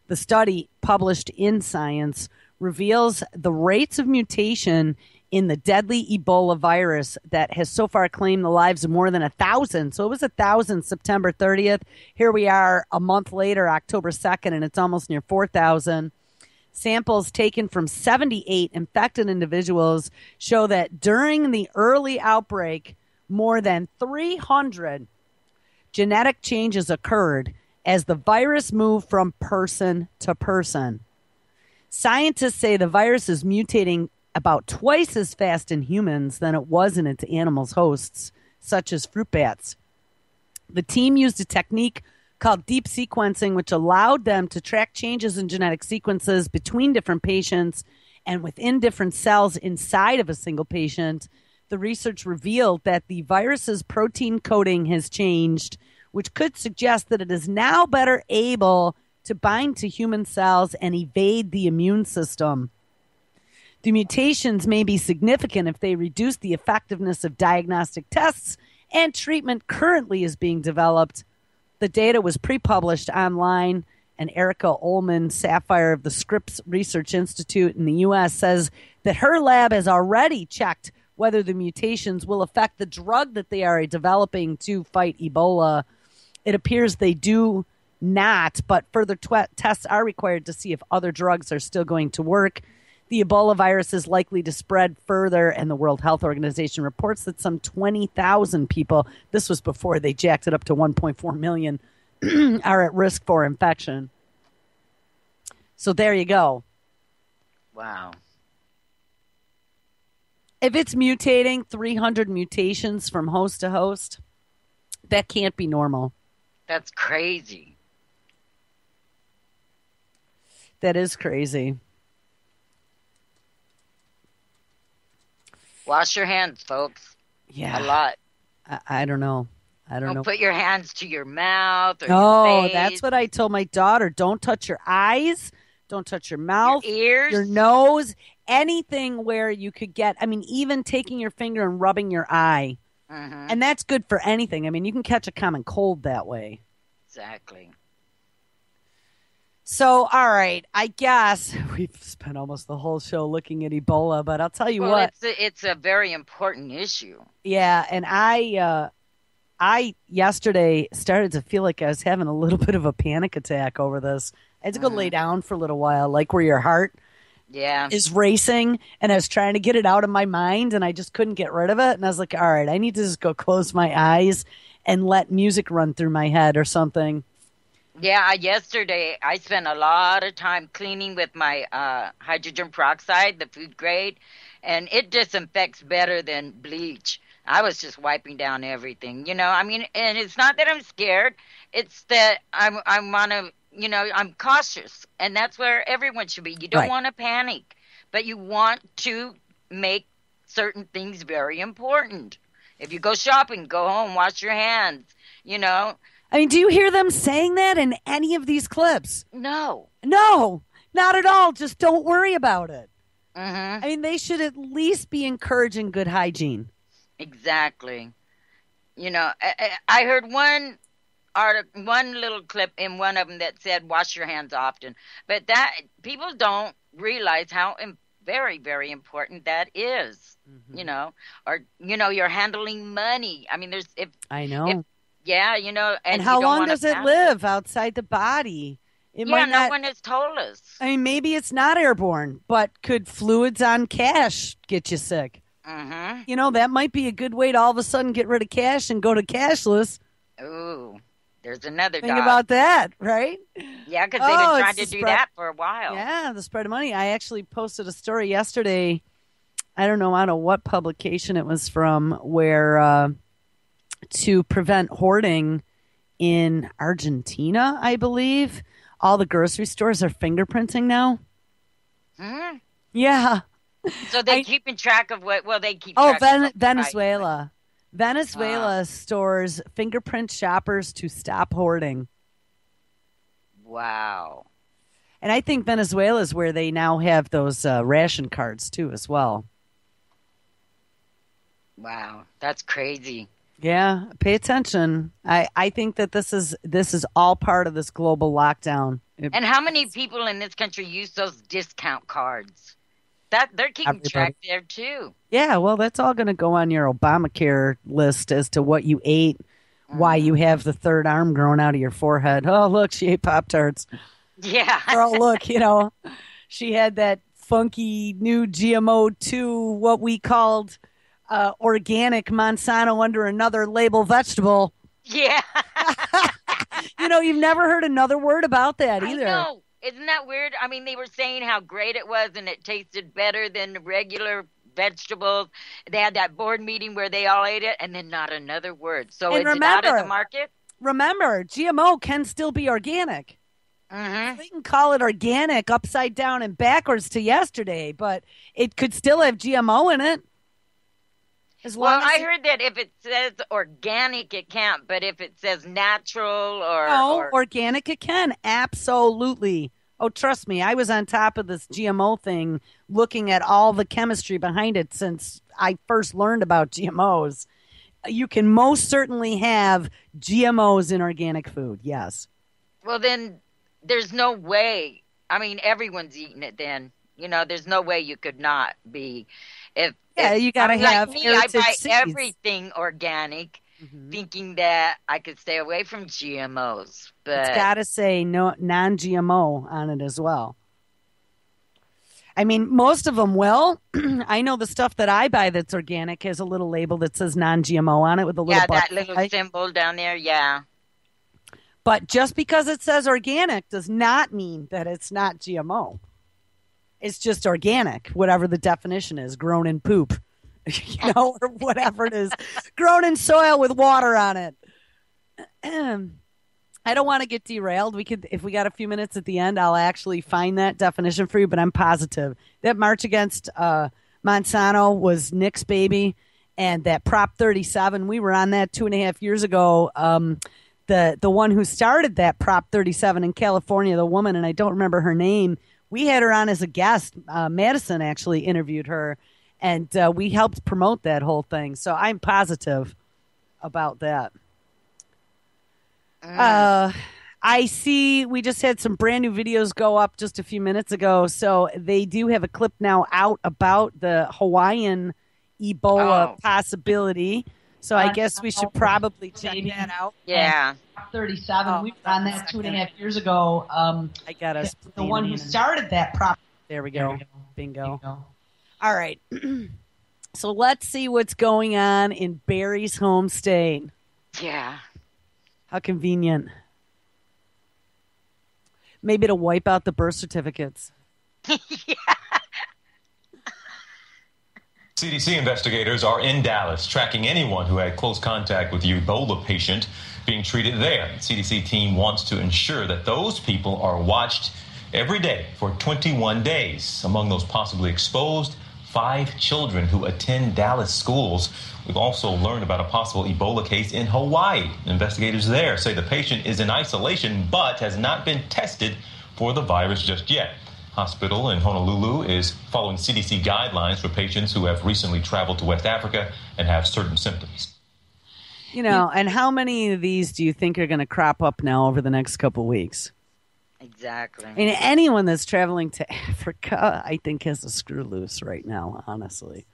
The study, published in Science, reveals the rates of mutation in the deadly Ebola virus that has so far claimed the lives of more than 1,000. So it was 1,000 September 30th. Here we are a month later, October 2nd, and it's almost near 4,000. Samples taken from 78 infected individuals show that during the early outbreak, more than 300 genetic changes occurred as the virus moved from person to person. Scientists say the virus is mutating about twice as fast in humans than it was in its animals hosts, such as fruit bats. The team used a technique called deep sequencing, which allowed them to track changes in genetic sequences between different patients and within different cells inside of a single patient. The research revealed that the virus's protein coding has changed, which could suggest that it is now better able to bind to human cells and evade the immune system. The mutations may be significant if they reduce the effectiveness of diagnostic tests and treatment currently is being developed. The data was pre-published online, and Erica Ullman Sapphire of the Scripps Research Institute in the U.S. says that her lab has already checked whether the mutations will affect the drug that they are developing to fight Ebola. It appears they do not, but further tests are required to see if other drugs are still going to work. The Ebola virus is likely to spread further, and the World Health Organization reports that some 20,000 people, this was before they jacked it up to 1.4 million, are at risk for infection. So there you go. Wow. If it's mutating 300 mutations from host to host, that can't be normal. That's crazy. That is crazy. Wash your hands, folks. Yeah. A lot. I don't know. Don't put your hands to your mouth or your face. Oh, that's what I told my daughter. Don't touch your eyes. Don't touch your mouth. Your ears. Your nose. Anything where you could get, even taking your finger and rubbing your eye. Mm-hmm. And that's good for anything. You can catch a common cold that way. Exactly. So, all right, I guess we've spent almost the whole show looking at Ebola, but I'll tell you what. It's a very important issue. Yeah, and I yesterday started to feel like I was having a little bit of a panic attack over this. I had to go lay down for a little while, like where your heart is racing, and I was trying to get it out of my mind, and I just couldn't get rid of it. And I was like, all right, I need to just go close my eyes and let music run through my head or something. Yeah, yesterday I spent a lot of time cleaning with my hydrogen peroxide, the food grade, and it disinfects better than bleach. I was just wiping down everything, and it's not that I'm scared. It's that I want to, I'm cautious, and that's where everyone should be. You don't want to panic, but you want to make certain things very important. If you go shopping, go home, wash your hands, do you hear them saying that in any of these clips? No. No, not at all. Just don't worry about it. Mm-hmm. They should at least be encouraging good hygiene. Exactly. I heard one little clip in one of them that said wash your hands often. But that people don't realize how very, very important that is, or, you're handling money. I know. And how long does it live outside the body? No one has told us. Maybe it's not airborne, but could fluids on cash get you sick? Mm-hmm. That might be a good way to all of a sudden get rid of cash and go to cashless. Ooh, there's another Think about that, right? Yeah, because they've been trying to do that for a while. Yeah, the spread of money. I actually posted a story yesterday. I don't know what publication it was from, where to prevent hoarding in Argentina, I believe, all the grocery stores are fingerprinting now. Hmm? Yeah. So they're keeping track of what? Well, they keep. Oh, track of Venezuela. Venezuela stores fingerprint shoppers to stop hoarding. Wow. And I think Venezuela is where they now have those ration cards too, as well. Wow, that's crazy. Yeah, pay attention. I think that this is all part of this global lockdown. And how many people in this country use those discount cards? That they're keeping track there too. Yeah, well, that's all going to go on your Obamacare list as to what you ate, why you have the third arm growing out of your forehead. Oh, look, she ate Pop-Tarts. Yeah. Or, oh, look, she had that funky new GMO 2, what we called organic Monsanto under another label vegetable. Yeah. You've never heard another word about that either. I know. Isn't that weird? I mean, they were saying how great it was and it tasted better than regular vegetables. They had that board meeting where they all ate it and then not another word. So it's out of the market? Remember, GMO can still be organic. Mm-hmm. We can call it organic upside down and backwards to yesterday, but it could still have GMO in it. I heard that if it says organic, it can't, but if it says natural or organic, it can. Absolutely. Oh, trust me, I was on top of this GMO thing, looking at all the chemistry behind it since I first learned about GMOs. You can most certainly have GMOs in organic food, yes. Well, then there's no way. I mean, everyone's eating it then. There's no way you could not be. You got to have like me, I buy seeds. everything organic, thinking that I could stay away from GMOs. But it's got to say no non-GMO on it as well. I mean, most of them will. I know the stuff that I buy that's organic has a little label that says non-GMO on it with a little that little symbol down there. Yeah. But just because it says organic does not mean that it's not GMO. It's just organic, whatever the definition is, grown in poop, or whatever it is, grown in soil with water on it. I don't want to get derailed. If we got a few minutes at the end, I'll actually find that definition for you, but I'm positive that March Against Monsanto was Nick's baby, and that Prop 37, we were on that 2.5 years ago. The one who started that Prop 37 in California, the woman, and I don't remember her name, we had her on as a guest. Madison actually interviewed her, and we helped promote that whole thing. So I'm positive about that. I see we just had some brand new videos go up just a few minutes ago. So they do have a clip now out about the Hawaiian Ebola possibility. So I guess we should probably check that out. Yeah. 37. We were on that 2.5 years ago. I got us. The one who started that prop. There we go. Bingo. All right. So let's see what's going on in Barry's home state. Yeah. How convenient. Maybe to wipe out the birth certificates. CDC investigators are in Dallas tracking anyone who had close contact with the Ebola patient being treated there. The CDC team wants to ensure that those people are watched every day for 21 days. Among those possibly exposed, 5 children who attend Dallas schools. We've also learned about a possible Ebola case in Hawaii. Investigators there say the patient is in isolation but has not been tested for the virus just yet. Hospital in Honolulu is following CDC guidelines for patients who have recently traveled to West Africa and have certain symptoms. And how many of these do you think are going to crop up now over the next couple of weeks? Exactly. I mean, anyone that's traveling to Africa, I think, has a screw loose right now, honestly.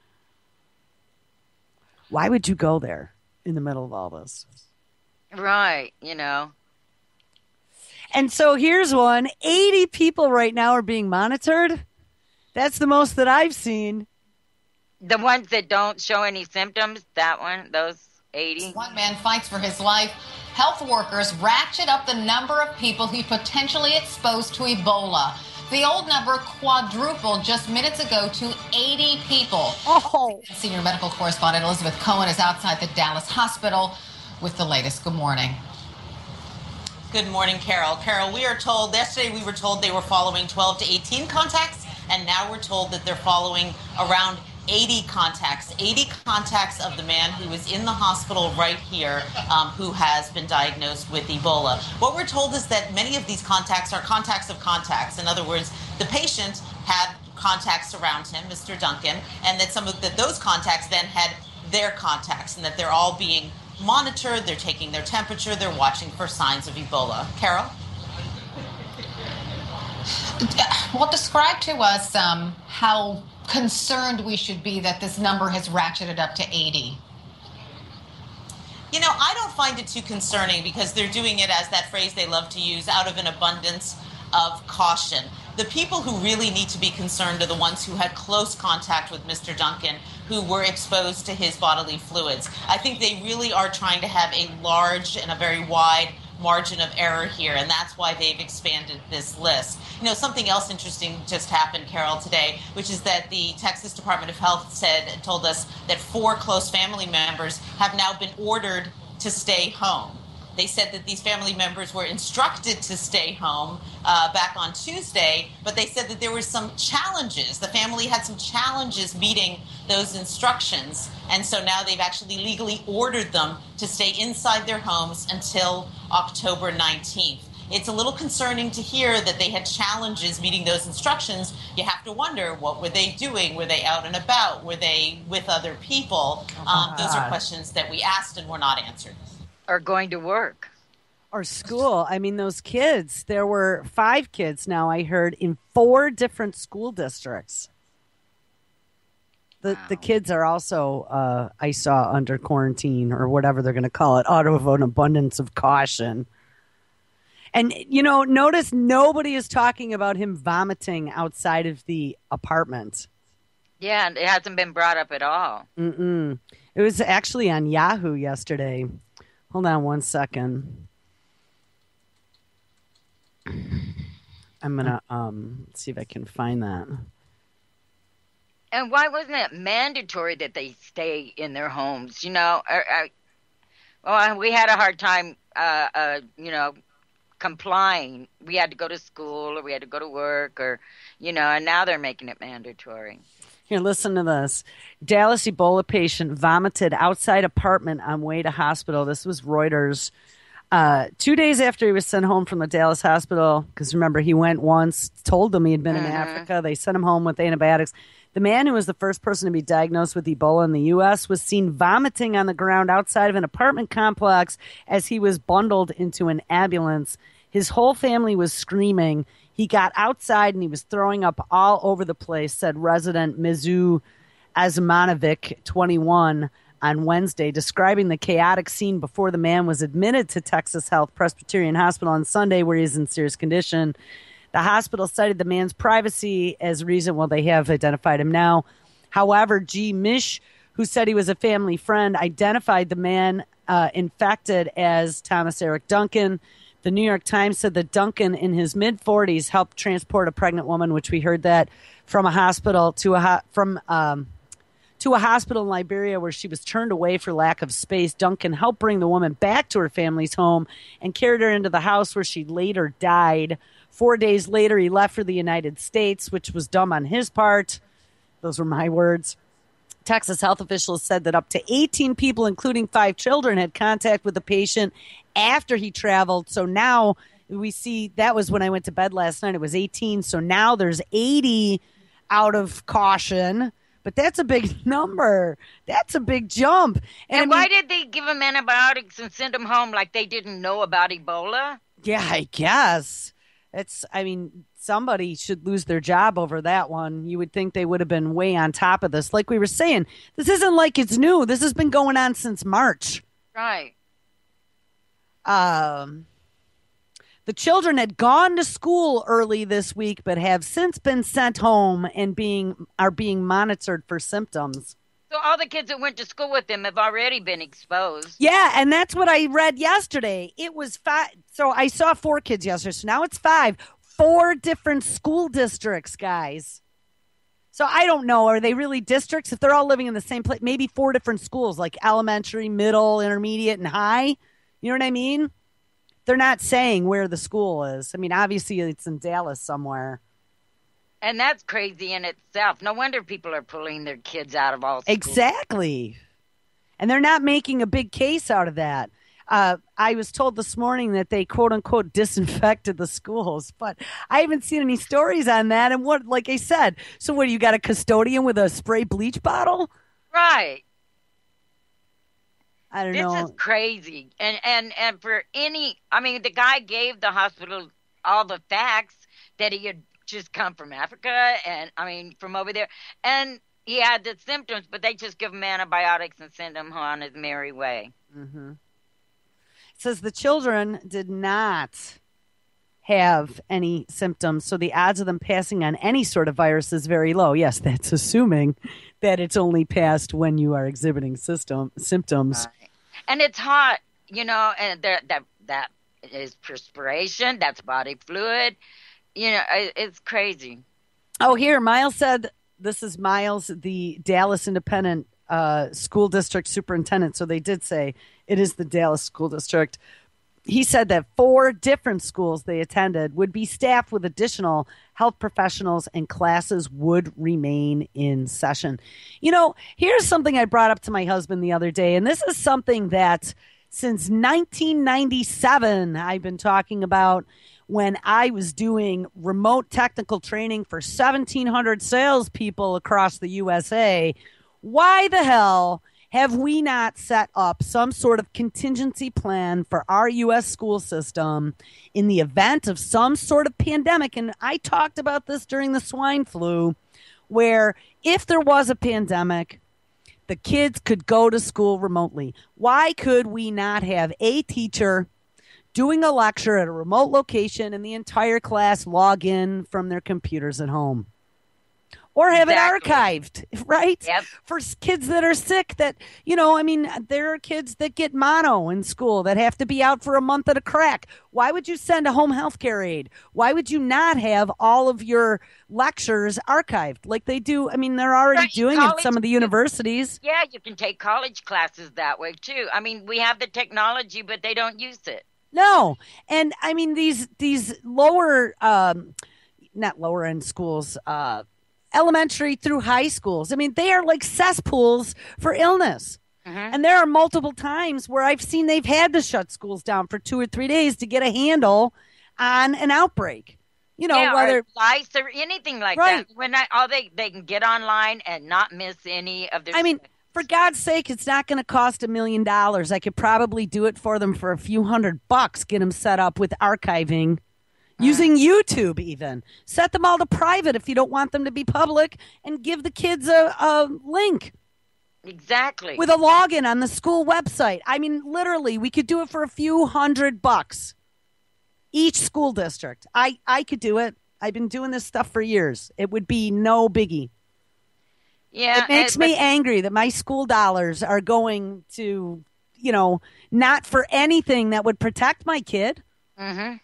Why would you go there in the middle of all this? Right, And so here's one. 80 people right now are being monitored. That's the most that I've seen. The ones that don't show any symptoms, those 80. One man fights for his life. Health workers ratchet up the number of people he potentially exposed to Ebola. The old number quadrupled just minutes ago to 80 people. Oh. Senior medical correspondent Elizabeth Cohen is outside the Dallas hospital with the latest. Good morning. Good morning, Carol. Carol, yesterday we were told they were following 12 to 18 contacts, and now we're told that they're following around 80 contacts. 80 contacts of the man who was in the hospital right here who has been diagnosed with Ebola. What we're told is that many of these contacts are contacts of contacts. In other words, the patient had contacts around him, Mr. Duncan, and that those contacts then had their contacts, and that they're all being monitored, they're taking their temperature, they're watching for signs of Ebola. Carol? Well, describe to us how concerned we should be that this number has ratcheted up to 80. You know, I don't find it too concerning because they're doing it, as that phrase they love to use, out of an abundance of caution. The people who really need to be concerned are the ones who had close contact with Mr. Duncan, who were exposed to his bodily fluids. I think they really are trying to have a large and a very wide margin of error here, and that's why they've expanded this list. You know, something else interesting just happened, Carol, today, which is that the Texas Department of Health told us that 4 close family members have now been ordered to stay home. They said that these family members were instructed to stay home back on Tuesday, but they said that there were some challenges. The family had some challenges meeting those instructions, and so now they've actually legally ordered them to stay inside their homes until October 19th. It's a little concerning to hear that they had challenges meeting those instructions. You have to wonder, what were they doing? Were they out and about? Were they with other people? Those are questions that we asked and were not answered. Or going to work. Or school. I mean, those kids, there were 5 kids now, I heard, in 4 different school districts. The kids are also, I saw, under quarantine or whatever they're going to call it, out of an abundance of caution. And, you know, notice nobody is talking about him vomiting outside of the apartment. Yeah, it hasn't been brought up at all. Mm-mm. It was actually on Yahoo yesterday. Hold on one second. I'm going to see if I can find that. And why wasn't it mandatory that they stay in their homes? You know, we had a hard time, complying. We had to go to school or we had to go to work and now they're making it mandatory. Here, listen to this. Dallas Ebola patient vomited outside apartment on way to hospital. This was Reuters. 2 days after he was sent home from the Dallas hospital, because remember, he went once, told them he had been in Africa. They sent him home with antibiotics. The man who was the first person to be diagnosed with Ebola in the U.S. was seen vomiting on the ground outside of an apartment complex as he was bundled into an ambulance. His whole family was screaming. He got outside and he was throwing up all over the place, said resident Mizu Azmanovic, 21, on Wednesday, describing the chaotic scene before the man was admitted to Texas Health Presbyterian Hospital on Sunday, where he's in serious condition. The hospital cited the man's privacy as a reason. Well, they have identified him now. However, G. Mish, who said he was a family friend, identified the man infected as Thomas Eric Duncan. The New York Times said that Duncan, in his mid-40s, helped transport a pregnant woman, which we heard that, from a hospital to a hospital in Liberia where she was turned away for lack of space. Duncan helped bring the woman back to her family's home and carried her into the house where she later died. 4 days later, he left for the United States, which was dumb on his part. Those were my words. Texas health officials said that up to 18 people, including 5 children, had contact with the patient after he traveled. So now we see, that was when I went to bed last night. It was 18. So now there's 80 out of caution. But that's a big number. That's a big jump. And why did they give him antibiotics and send him home like they didn't know about Ebola? Yeah, I guess. Somebody should lose their job over that one. You would think they would have been way on top of this. Like we were saying, this isn't like it's new. This has been going on since March. Right. The children had gone to school early this week, but have since been sent home and are being monitored for symptoms. So all the kids that went to school with him have already been exposed. Yeah, and that's what I read yesterday. It was 5. So I saw 4 kids yesterday. So now it's 5. 4 different school districts, guys. So I don't know. Are they really districts? If they're all living in the same place, maybe 4 different schools, like elementary, middle, intermediate, and high. You know what I mean? they're not saying where the school is. I mean, obviously it's in Dallas somewhere. And that's crazy in itself. No wonder people are pulling their kids out of all schools. Exactly. And they're not making a big case out of that. I was told this morning that they quote unquote disinfected the schools, but I haven't seen any stories on that. And what, like I said, so what, you got a custodian with a spray bleach bottle? Right. I don't know. This is crazy. And for any, I mean, the guy gave the hospital all the facts that he had just come from Africa and, I mean, from over there. And he had the symptoms, but they just give him antibiotics and send him on his merry way. Mm-hmm. It says the children did not have any symptoms, so the odds of them passing on any sort of virus is very low. Yes, that's assuming that it's only passed when you are exhibiting symptoms. Right. And it's hot, you know, and that is perspiration, that's body fluid. You know, it's crazy. Oh, here, Miles said, this is Miles, the Dallas Independent School District Superintendent. So they did say it is the Dallas School District. He said that 4 different schools they attended would be staffed with additional health professionals and classes would remain in session. You know, here's something I brought up to my husband the other day, and this is something that since 1997 I've been talking about when I was doing remote technical training for 1,700 salespeople across the USA. Why the hell have we not set up some sort of contingency plan for our U.S. school system in the event of some sort of pandemic? And I talked about this during the swine flu, where if there was a pandemic, the kids could go to school remotely. Why could we not have a teacher doing a lecture at a remote location and the entire class log in from their computers at home? Or have it archived, right? Yep. For kids that are sick that, you know, I mean, there are kids that get mono in school that have to be out for a month at a crack. Why would you send a home health care aide? Why would you not have all of your lectures archived like they do? I mean, they're already doing it at some of the universities. Yeah, you can take college classes that way, too. I mean, we have the technology, but they don't use it. No. And, I mean, these lower, not lower end schools, elementary through high schools. I mean, they are like cesspools for illness. Mm-hmm. And there are multiple times where I've seen they've had to shut schools down for 2 or 3 days to get a handle on an outbreak. You know, whether or lice or anything like that. When they can get online and not miss any of their. I mean, for God's sake, it's not going to cost $1 million. I could probably do it for them for a few $100, get them set up with archiving. Using YouTube even. Set them all to private if you don't want them to be public and give the kids a link. Exactly. With a login on the school website. I mean, literally, we could do it for a few $100. Each school district. I could do it. I've been doing this stuff for years. It would be no biggie. Yeah. It makes me angry that my school dollars are going to, you know, not for anything that would protect my kid. Mm-hmm.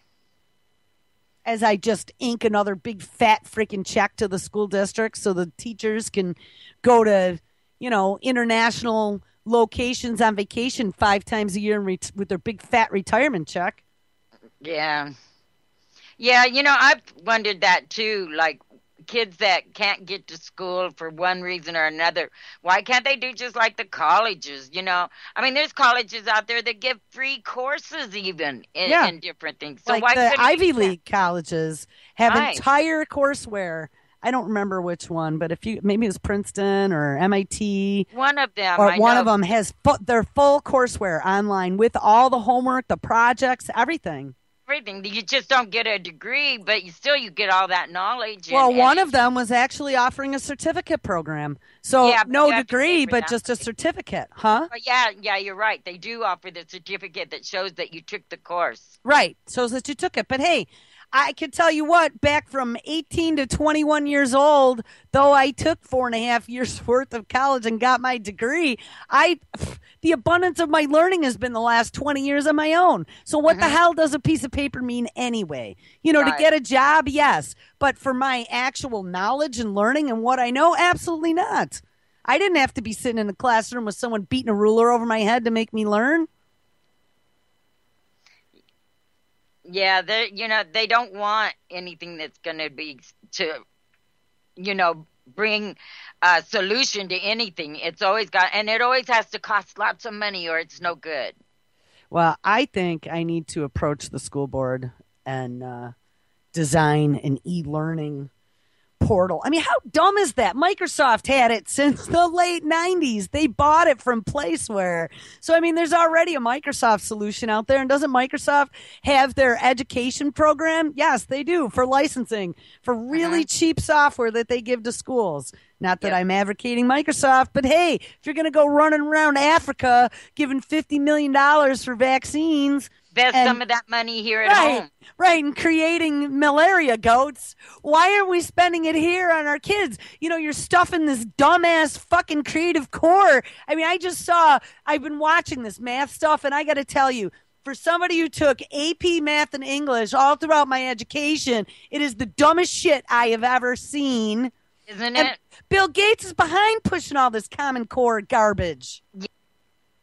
As I just ink another big fat freaking check to the school district so the teachers can go to, you know, international locations on vacation 5 times a year with their big fat retirement check. Yeah. Yeah, you know, I've wondered that too, like kids that can't get to school for one reason or another. Why can't they do just like the colleges, you know? I mean, there's colleges out there that give free courses even in different things. So like why the Ivy League colleges have Right. entire courseware. I don't remember which one, but maybe it was Princeton or MIT. One of them. Or I one know. of them has their full courseware online with all the homework, the projects, everything. Everything. You just don't get a degree, but you get all that knowledge. Well, one of them was actually offering a certificate program. So Yeah, but no you have to degree, pay for but that. just a certificate, huh? Yeah, you're right. They do offer the certificate that shows that you took the course. Right. So that you took it. But hey, I can tell you what, back from 18 to 21 years old, though I took 4.5 years worth of college and got my degree, the abundance of my learning has been the last 20 years on my own. So what the hell does a piece of paper mean anyway? You know, Right. to get a job, yes. But for my actual knowledge and learning and what I know, absolutely not. I didn't have to be sitting in a classroom with someone beating a ruler over my head to make me learn. Yeah, they don't want anything that's going to be to, bring a solution to anything. It's always and it always has to cost lots of money or it's no good. Well, I think I need to approach the school board and design an e-learning portal. I mean, how dumb is that? Microsoft had it since the late 90s. They bought it from Placeware. So, I mean, there's already a Microsoft solution out there. And doesn't Microsoft have their education program? Yes, they do, for licensing, for really cheap software that they give to schools. Not that I'm advocating Microsoft, but hey, if you're going to go running around Africa giving $50 million for vaccines, invest some of that money here at home. Right, and creating malaria goats. Why aren't we spending it here on our kids? You're stuffing this dumbass fucking creative core. I mean, I've been watching this math stuff, and I got to tell you, for somebody who took AP Math and English all throughout my education, it is the dumbest shit I have ever seen. Isn't it? Bill Gates is behind pushing all this Common Core garbage.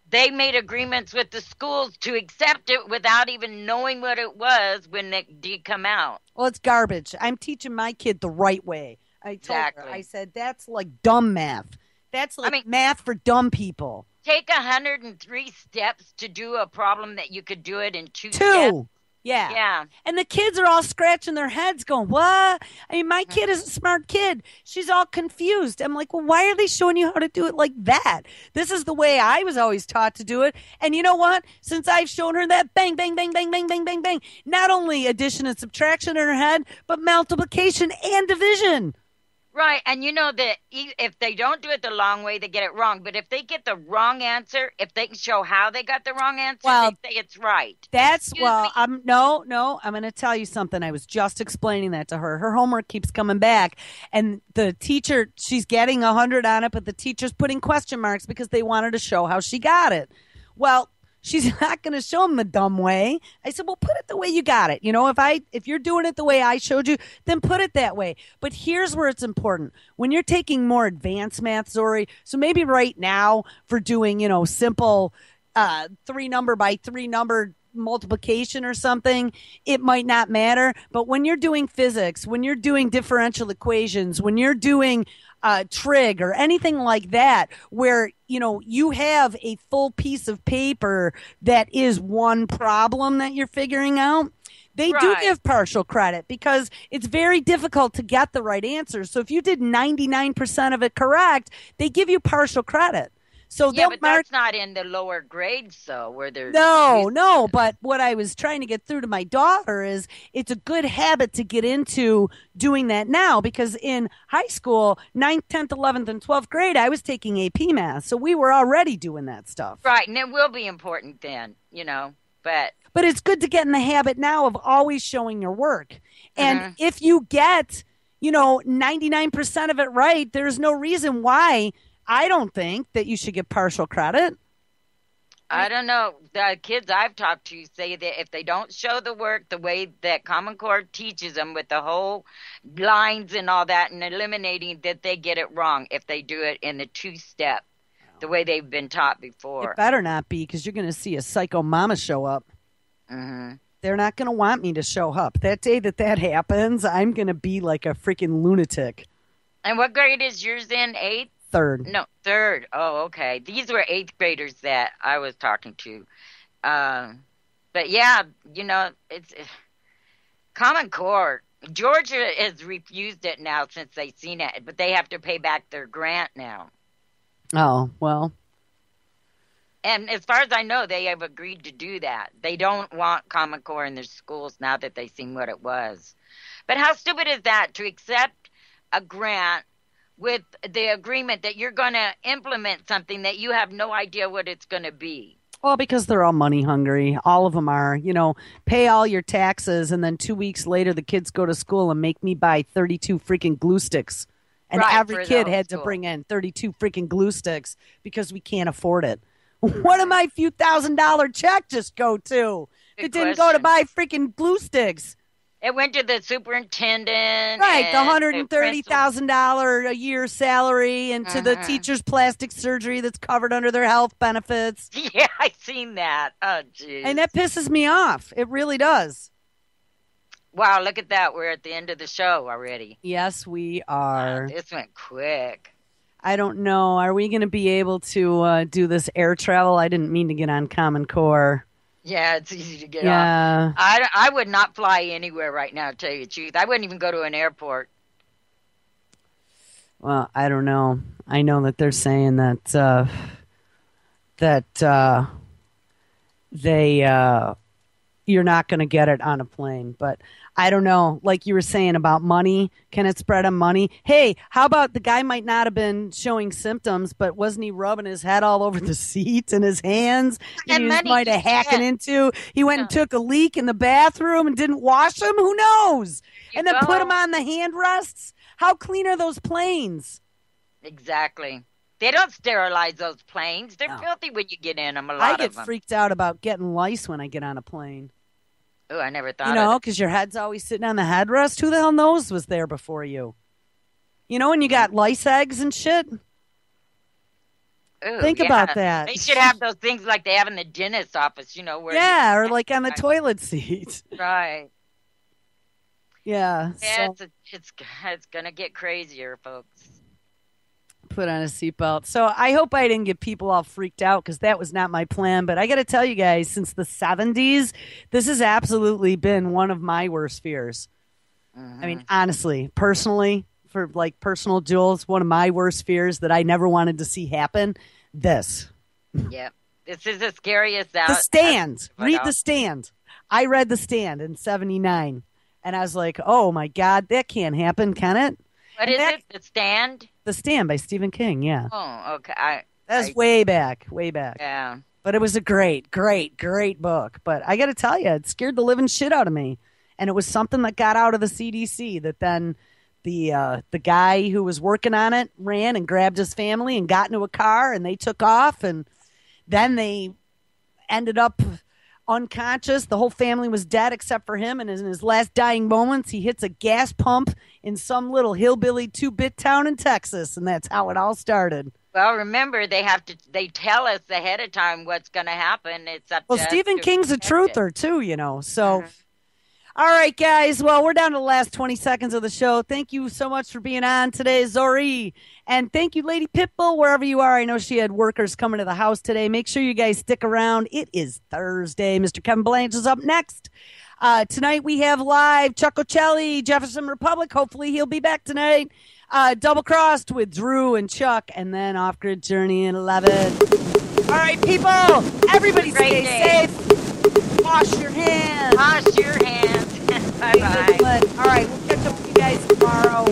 They made agreements with the schools to accept it without even knowing what it was when it did come out. Well, it's garbage. I'm teaching my kid the right way. I told her, I said, that's like dumb math. That's like math for dumb people. Take 103 steps to do a problem that you could do it in 2 steps. Yeah. Yeah. And the kids are all scratching their heads going, what? I mean, my kid is a smart kid. She's all confused. I'm like, well, why are they showing you how to do it like that? This is the way I was always taught to do it. And you know what? Since I've shown her that, bang, bang, bang, bang, bang, bang, bang, bang. Not only addition and subtraction in her head, but multiplication and division. Right, and you know that if they don't do it the long way, they get it wrong. But if they get the wrong answer, if they can show how they got the wrong answer, they say it's right. I'm going to tell you something. I was just explaining that to her. Her homework keeps coming back, and the teacher, she's getting 100 on it, but the teacher's putting question marks because they wanted to show how she got it. Well, she's not going to show them the dumb way. I said, well, put it the way you got it. If you're doing it the way I showed you, then put it that way. But here's where it's important. When you're taking more advanced math, Zorie, so maybe right now for doing, simple 3 number by 3 number multiplication or something, it might not matter. But when you're doing physics, when you're doing differential equations, when you're doing trig or anything like that, where you have a full piece of paper that is one problem that you're figuring out, they do give partial credit because it's very difficult to get the right answer. So if you did 99% of it correct, they give you partial credit. So but that's not in the lower grades, though, where they're... No, but what I was trying to get through to my daughter is it's a good habit to get into doing that now, because in high school, 9th, 10th, 11th, and 12th grade, I was taking AP Math, so we were already doing that stuff. Right, and it will be important then, but... But it's good to get in the habit now of always showing your work. And if you get, 99% of it right, there's no reason why... I don't think that you should get partial credit. I don't know. The kids I've talked to say that if they don't show the work the way that Common Core teaches them with the whole lines and all that and eliminating, that they get it wrong if they do it in the 2-step, the way they've been taught before. It better not be, because you're going to see a psycho mama show up. They're not going to want me to show up. That day that happens, I'm going to be like a freaking lunatic. And what grade is yours in? 8th? 3rd. No, 3rd. Oh, okay. These were 8th graders that I was talking to. But yeah, it's Common Core. Georgia has refused it now since they've seen it, but they have to pay back their grant now. Oh, well. And as far as I know, they have agreed to do that. They don't want Common Core in their schools now that they've seen what it was. But how stupid is that, to accept a grant with the agreement that you're going to implement something that you have no idea what it's going to be? Well, because they're all money hungry. All of them are. Pay all your taxes, and then 2 weeks later the kids go to school and make me buy 32 freaking glue sticks. And every kid had to bring in 32 freaking glue sticks because we can't afford it. What did my few $1,000 check just go to? It didn't go to buy freaking glue sticks. It went to the superintendent. Right, the $130,000 a year salary, and to the teacher's plastic surgery that's covered under their health benefits. Yeah, I seen that. Oh, geez. And that pisses me off. It really does. Wow, look at that. We're at the end of the show already. Yes, we are. This went quick. I don't know. Are we going to be able to do this air travel? I didn't mean to get on Common Core. Yeah, it's easy to get off. I would not fly anywhere right now, to tell you the truth. I wouldn't even go to an airport. Well, I don't know. I know that they're saying that you're not going to get it on a plane, but I don't know. Like you were saying about money, can it spread on money? Hey, how about the guy might not have been showing symptoms, but wasn't he rubbing his head all over the seat and his hands? And he might have hacking into. He went and took a leak in the bathroom and didn't wash them. Who knows? And then put them on the hand rests. How clean are those planes? Exactly. They don't sterilize those planes. They're filthy when you get in them. I get freaked out about getting lice when I get on a plane. Oh, I never thought of it. You know, because your head's always sitting on the headrest. Who the hell knows was there before you? You know, when you got lice eggs and shit? Ooh, Think about that. They should have those things like they have in the dentist's office, you know. Where or like on the toilet seat. Right. Yeah. Yeah, it's going to get crazier, folks. Put on a seatbelt. So I hope I didn't get people all freaked out because that was not my plan. But I got to tell you guys, since the 70s, this has absolutely been one of my worst fears. Mm-hmm. I mean, honestly, personally, for like personal Jules, one of my worst fears that I never wanted to see happen, this. Yep. This is the scariest out. The Stand. Read The Stand. I read The Stand in 79. And I was like, oh, my God, that can't happen, can it? What is it? The Stand? The Stand by Stephen King, yeah. Oh, okay. That's way back. Yeah. But it was a great, great, great book. But I got to tell you, it scared the living shit out of me. And it was something that got out of the CDC that then the guy who was working on it ran and grabbed his family and got into a car and they took off. And then they ended up unconscious. The whole family was dead except for him. And in his last dying moments, he hits a gas pump in some little hillbilly 2-bit town in Texas. And that's how it all started. Well, remember, they tell us ahead of time what's going to happen. It's up to us. Stephen King's a truther too, you know. So, All right, guys. Well, we're down to the last 20 seconds of the show. Thank you so much for being on today, Zorie. And thank you, Lady Pitbull, wherever you are. I know she had workers coming to the house today. Make sure you guys stick around. It is Thursday. Mr. Kevin Blanche is up next. Tonight we have live Chuck Ocelli, Jefferson Republic. Hopefully he'll be back tonight. Double Crossed with Drew and Chuck. And then Off Grid Journey in 11. All right, people. Everybody stay safe. Wash your hands. Wash your hands. Bye-bye. All right, we'll catch up with you guys tomorrow.